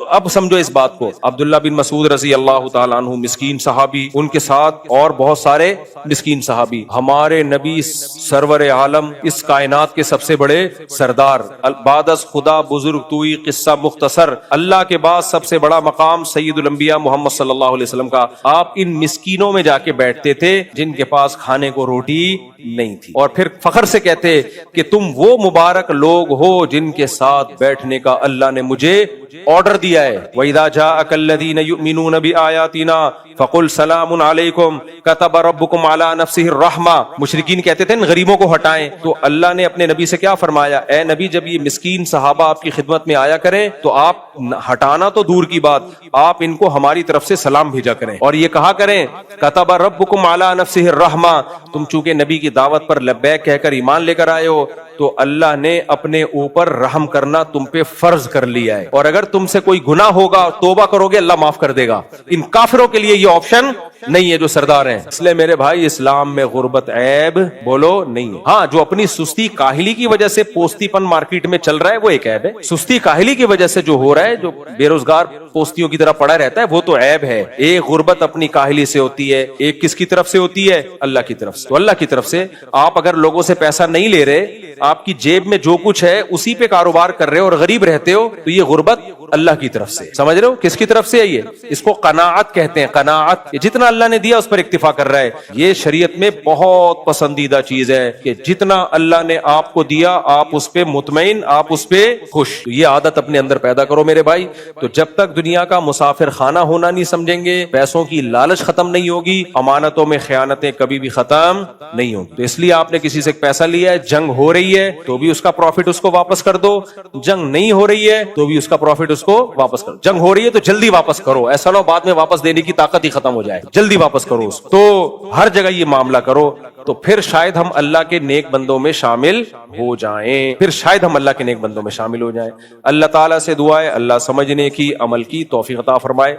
اب سمجھو اس بات کو. عبداللہ بن مسعود رضی اللہ تعالیٰ عنہ مسکین صحابی، ان کے ساتھ اور بہت سارے مسکین صحابی. ہمارے نبی سرور عالم، اس کائنات کے سب سے بڑے سردار، بعد از خدا بزرگ توئی، قصہ مختصر، اللہ کے بعد سب سے بڑا مقام سید الانبیاء محمد صلی اللہ علیہ وسلم کا. آپ ان مسکینوں میں جا کے بیٹھتے تھے جن کے پاس کھانے کو روٹی نہیں تھی، اور پھر فخر سے کہتے کہ تم وہ مبارک لوگ ہو جن کے ساتھ بیٹھنے کا اللہ نے مجھے آرڈر دیا ہے. وَإِذَا جَاءَكَ الَّذِينَ يُؤْمِنُونَ بِآيَاتِنَا فَقُلْ سَلَامٌ عَلَيْكُمْ كَتَبَ رَبُّكُمْ عَلَى نَفْسِهِ الرَّحْمَةَ. مشرکین کہتے تھے غریبوں کو ہٹائیں، تو اللہ نے اپنے نبی سے کیا فرمایا؟ اے نبی جب یہ مسکین صحابہ آپ کی خدمت میں آیا کریں تو آپ ہٹانا تو دور کی بات، آپ ان کو ہماری طرف سے سلام بھیجا کریں، اور یہ کہا کریں كَتَبَ رَبُّكُمْ عَلَى نَفْسِهِ الرَّحْمَةَ. تم چونکہ نبی کی دعوت پر لبیک کہہ کر ایمان لے کر آئے ہو تو اللہ نے اپنے اوپر رحم کرنا تم پہ فرض کر لیا ہے، اور اگر تم سے کوئی گناہ ہوگا توبہ کرو گے اللہ معاف کر دے گا. ان کافروں کے لیے یہ آپشن نہیں ہے جو سردار ہیں. اس لیے میرے بھائی اسلام میں غربت عیب بولو نہیں ہے. ہاں جو اپنی سستی کاہلی کی وجہ سے پوستی پن مارکیٹ میں چل رہا ہے وہ ایک عیب ہے. سستی کاہلی کی وجہ سے جو ہو رہا ہے، جو بے روزگار پوستیوں کی طرح پڑا رہتا ہے، وہ تو عیب ہے. ایک غربت اپنی کاہلی سے ہوتی ہے، ایک کس کی طرف سے ہوتی ہے؟ اللہ کی طرف سے. تو اللہ کی طرف سے آپ اگر لوگوں سے پیسہ نہیں لے رہے، آپ کی جیب میں جو کچھ ہے اسی پہ کاروبار کر رہے ہو اور غریب رہتے ہو، تو یہ غربت اللہ کی طرف سے. سمجھ رہے ہو کس کی طرف سے ہے؟ یہ اس کو قناعت کہتے ہیں. قناعت، جتنا اللہ نے دیا اس پر اکتفا کر رہا ہے. یہ شریعت میں بہت پسندیدہ چیز ہے کہ جتنا اللہ نے آپ کو دیا آپ اس پہ مطمئن، آپ اس پہ خوش. یہ عادت اپنے اندر پیدا کرو میرے بھائی. تو جب تک دنیا کا مسافر خانہ ہونا نہیں سمجھیں گے، پیسوں کی لالچ ختم نہیں ہوگی، امانتوں میں خیانتیں کبھی بھی ختم نہیں ہوگی. تو اس لیے آپ نے کسی سے پیسہ لیا ہے، جنگ ہو رہی ہے تو بھی اس کا پروفٹ اس کو واپس کر دو، جنگ نہیں ہو رہی ہے تو بھی اس کا پروفٹ اس کو واپس کرو. جنگ ہو رہی ہے تو جلدی واپس کرو، ایسا نہ ہو بعد میں واپس دینے کی طاقت ہی ختم ہو جائے. جلدی واپس کرو اس کو. تو ہر جگہ یہ معاملہ کرو، تو پھر شاید ہم اللہ کے نیک بندوں میں شامل ہو جائیں، پھر شاید ہم اللہ کے نیک بندوں میں شامل ہو جائیں. اللہ تعالیٰ سے دعا ہے اللہ سمجھنے کی، عمل کی توفیق عطا فرمائے.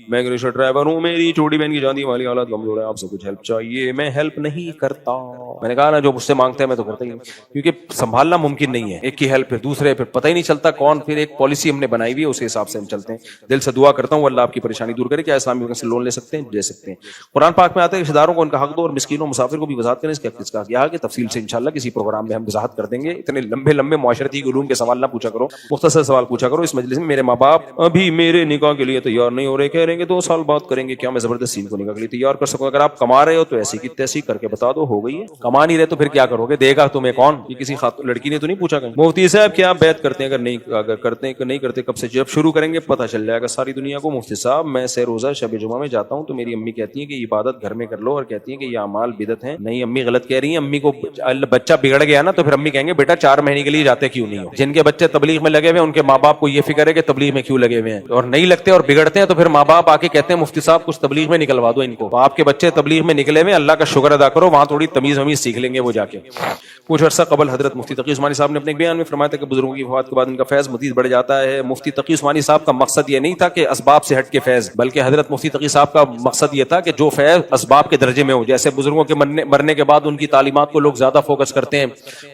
میں گریشر ڈرائیور ہوں، میری چھوٹی بہن کی جانی والی حالت کمزور ہے، آپ سے کچھ ہیلپ چاہیے. میں ہیلپ نہیں کرتا، میں نے کہا نا جو مجھ سے مانگتے ہیں میں تو کرتا ہی نہیں، کیونکہ سنبھالنا ممکن نہیں ہے. ایک کی ہیلپ پھر دوسرے، پھر پتہ ہی نہیں چلتا کون. پھر ایک پالیسی ہم نے بنائی ہوئی ہے، اس حساب سے ہم چلتے ہیں. دل سے دعا کرتا ہوں اللہ آپ کی پریشانی دور کرے. کیا اسلامی بینک سے لون لے سکتے ہیں؟ دے سکتے ہیں. قرآن پاک میں آتا ہے رشتہ داروں کو ان کا حق دو اور مسکینوں مسافر کو بھی وضاحت کریں. اس کا کس کا کیا ہے کہ تفصیل سے انشاءاللہ کسی پروگرام میں ہم وضاحت کر دیں گے. اتنے لمبے لمبے معاشرتی علوم کے سوال نہ پوچھا کرو، مختصر سوال پوچھا کرو. اس مجلس میں میرے ماں باپ ابھی میرے نکاح کے لیے تیار نہیں ہو رہے، کہہ رہے ہیں کہ 2 سال بعد کریں گے. کیا میں زبردستی ان کو نکاح کے لیے تیار کر سکوں؟ اگر آپ کما رہے ہو تو ایسی کی تیسی کر کے بتا دو، ہو گئی ہے. کما نہیں رہے تو پھر کیا کرو گے؟ دے گا تمہیں کون؟ یہ کسی لڑکی نے تو نہیں پوچھا کہیں مفتی صاحب کیا بیعت کرتے ہیں؟ اگر کرتے ہیں کہ نہیں کرتے کب سے؟ جب شروع کریں گے پتہ چل جائے گا ساری دنیا کو. مفتی صاحب میں سے روزہ شب جمعہ میں جاتا ہوں تو میری امی کہتی ہیں کہ عبادت گھر میں کر لو، اور کہتی ہیں کہ یہ اعمال بدعت ہیں. نہیں امی غلط کہہ رہی ہیں. امی کو بچہ بگڑ گیا نا تو پھر امی کہیں گے بیٹا 4 مہینے کے لیے جاتے کیوں نہیں ہو. جن کے بچے تبلیغ میں لگے ہوئے ان کے ماں باپ کو یہ فکر ہے کہ تبلیغ میں کیوں لگے ہوئے ہیں، اور نہیں لگتے اور بگڑتے ہیں تو پھر ماں باپ آ کے کہتے ہیں مفتی صاحب کچھ تبلیغ میں نکلوا دو ان کو. تو آپ کے بچے تبلیغ میں نکلے ہوئے، اللہ کا شکر ادا کرو، وہاں تھوڑی تمیز ومیز سیکھ لیں گے وہ جا کے. کچھ عرصہ قبل حضرت مفتی تقی عثمانی صاحب نے اپنے بیان میں فرمایا تھا کہ بزرگوں کی وفات کے بعد ان کا فیض مزید بڑھ جاتا ہے. مفتی تقی عثمانی صاحب کا مقصد یہ نہیں تھا کہ اسباب سے ہٹ کے فیض، بلکہ حضرت مفتی تقی صاحب کا مقصد یہ تھا کہ جو فیض اسباب کے درجے میں ہو. جیسے بزرگوں کے مرنے کے بعد ان کی تعلیمات کو لوگ زیادہ فوکس کرتے ہیں،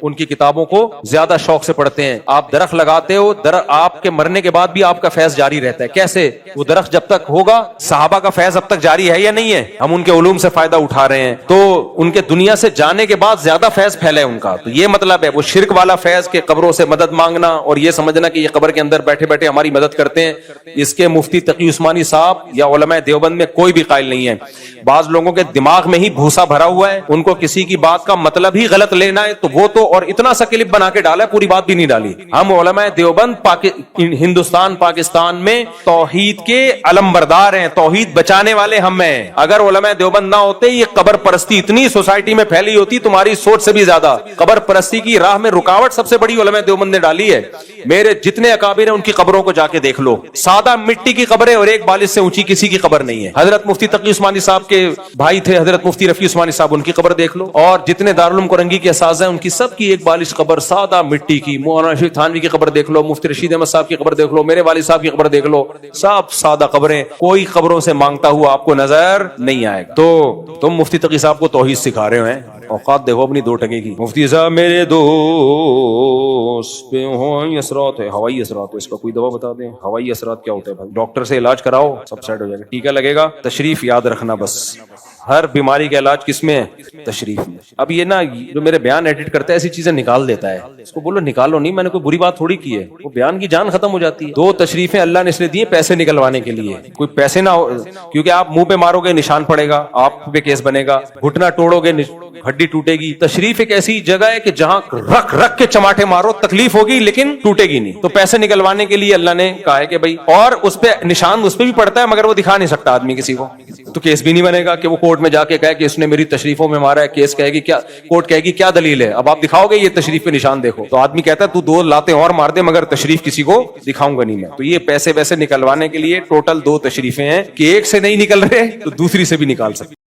ان کی کتابوں کو زیادہ شوق سے پڑھتے ہیں. آپ درخت لگاتے ہو، آپ کے مرنے کے بعد بھی آپ کا فیض جاری رہتا ہے. کیسے؟ وہ درخت جب تک ہوگا، صحابہ کا فیض اب تک جاری ہے یا نہیں ہے؟ ہم ان کے علوم سے فائدہ اٹھا رہے ہیں، تو ان کے دنیا سے جانے کے بعد زیادہ فیض پھیلے ان کا. تو یہ مطلب ہے وہ شرک والا فیض کے قبروں سے مدد مانگنا اور یہ سمجھنا کہ یہ قبر کے اندر بیٹھے بیٹھے ہماری مدد کرتے ہیں. اس کے مفتی تقی عثمانی صاحب یا علماء دیوبند میں کوئی بھی قائل نہیں ہے. بعض لوگوں کے دماغ میں ہی بھوسا بھرا ہوا ہے, ان کو کسی کی بات کا مطلب ہی غلط لینا ہے تو وہ تو, اور اتنا سا کلپ بنا کے ڈالا ہے, پوری بات بھی نہیں ڈالی. ہم علماء دیوبند ہندوستان پاکستان میں توحید کے علمبردار ہیں, توحید بچانے والے ہم ہیں. اگر علماء دیوبند نہ ہوتے, یہ قبر پرستی اتنی سوسائٹی میں پھیلی ہوتی تمہاری سوچ سے بھی زیادہ. قبر پرستی کی راہ میں رکاوٹ سب سے بڑی علماء دیوبند نے ڈالی ہے. میرے جتنے اکابر ہیں ان کی قبروں کو جا کے دیکھ لو, سادہ مٹی کی قبریں اور ایک بالش سے اونچی کسی کی قبر نہیں ہے. حضرت مفتی تقی عثمانی صاحب کے بھائی تھے حضرت مفتی رفیع عثمانی صاحب, ان کی قبر دیکھ لو. اور جتنے دارالعلوم کرنگی کے اساتذہ ہیں ان کی سب کی ایک بالش قبر سادہ مٹی کی. مولانا رشید تھانوی کی قبر دیکھ لو, مفتی رشید احمد صاحب کی قبر دیکھ لو, میرے والد صاحب کی قبر دیکھ لو, سب سادہ قبریں, کوئی قبروں سے مانگتا ہوا آپ کو نظر نہیں آئے گا. تو تم مفتی تقی صاحب کو توحید سکھا رہے ہیں, اوقات دیکھو اپنی 2 ٹکے کی. مفتی صاحب میرے دوست پہ ہوائی اثرات ہے. ہوائی اثرات ہے, اس کا کوئی دوا بتا دیں. ہوائی اثرات کیا ہوتا ہے بھائی؟ ڈاکٹر سے علاج کراؤ, سب سیٹ ہو جائے گا. ٹیکا لگے گا, تشریف یاد رکھنا بس. ہر بیماری کا علاج کس میں ہے؟ تشریف میں. اب یہ نا جو میرے بیان ایڈٹ کرتا ہے ایسی چیزیں نکال دیتا ہے, اس کو بولو نکالو نہیں, میں نے کوئی بری بات تھوڑی کی ہے. وہ بیان کی جان ختم ہو جاتی ہے. 2 تشریفیں اللہ نے اس لیے دی ہیں پیسے نکلوانے کے لیے. کوئی پیسے نہ ہو, کیونکہ آپ منہ پہ مارو گے نشان پڑے گا, آپ پہ کیس بنے گا. گھٹنا توڑو گے ہڈی ٹوٹے گی. تشریف ایک ایسی جگہ ہے کہ جہاں رکھ رکھ کے چماٹے مارو, تکلیف ہوگی لیکن ٹوٹے گی نہیں. تو پیسے نکلوانے کے لیے اللہ نے کہا ہے کہ بھائی, اور اس پہ نشان اس پہ بھی پڑتا ہے مگر وہ دکھا نہیں سکتا آدمی کسی کو, تو کیس بھی نہیں بنے گا کہ وہ کورٹ میں جا کے کہے کہ اس نے میری تشریفوں میں مارا ہے. کیس کہے گی کیا, کورٹ کہے گی کیا دلیل ہے, اب آپ دکھاؤ گے یہ تشریف پہ نشان دیکھو, تو آدمی کہتا ہے تو 2 لاتے اور مار دے مگر تشریف کسی کو دکھاؤں گا نہیں میں. تو یہ پیسے ویسے نکلوانے کے لیے ٹوٹل 2 تشریفیں ہیں کہ ایک سے نہیں نکل رہے تو دوسری سے بھی نکال سکتے.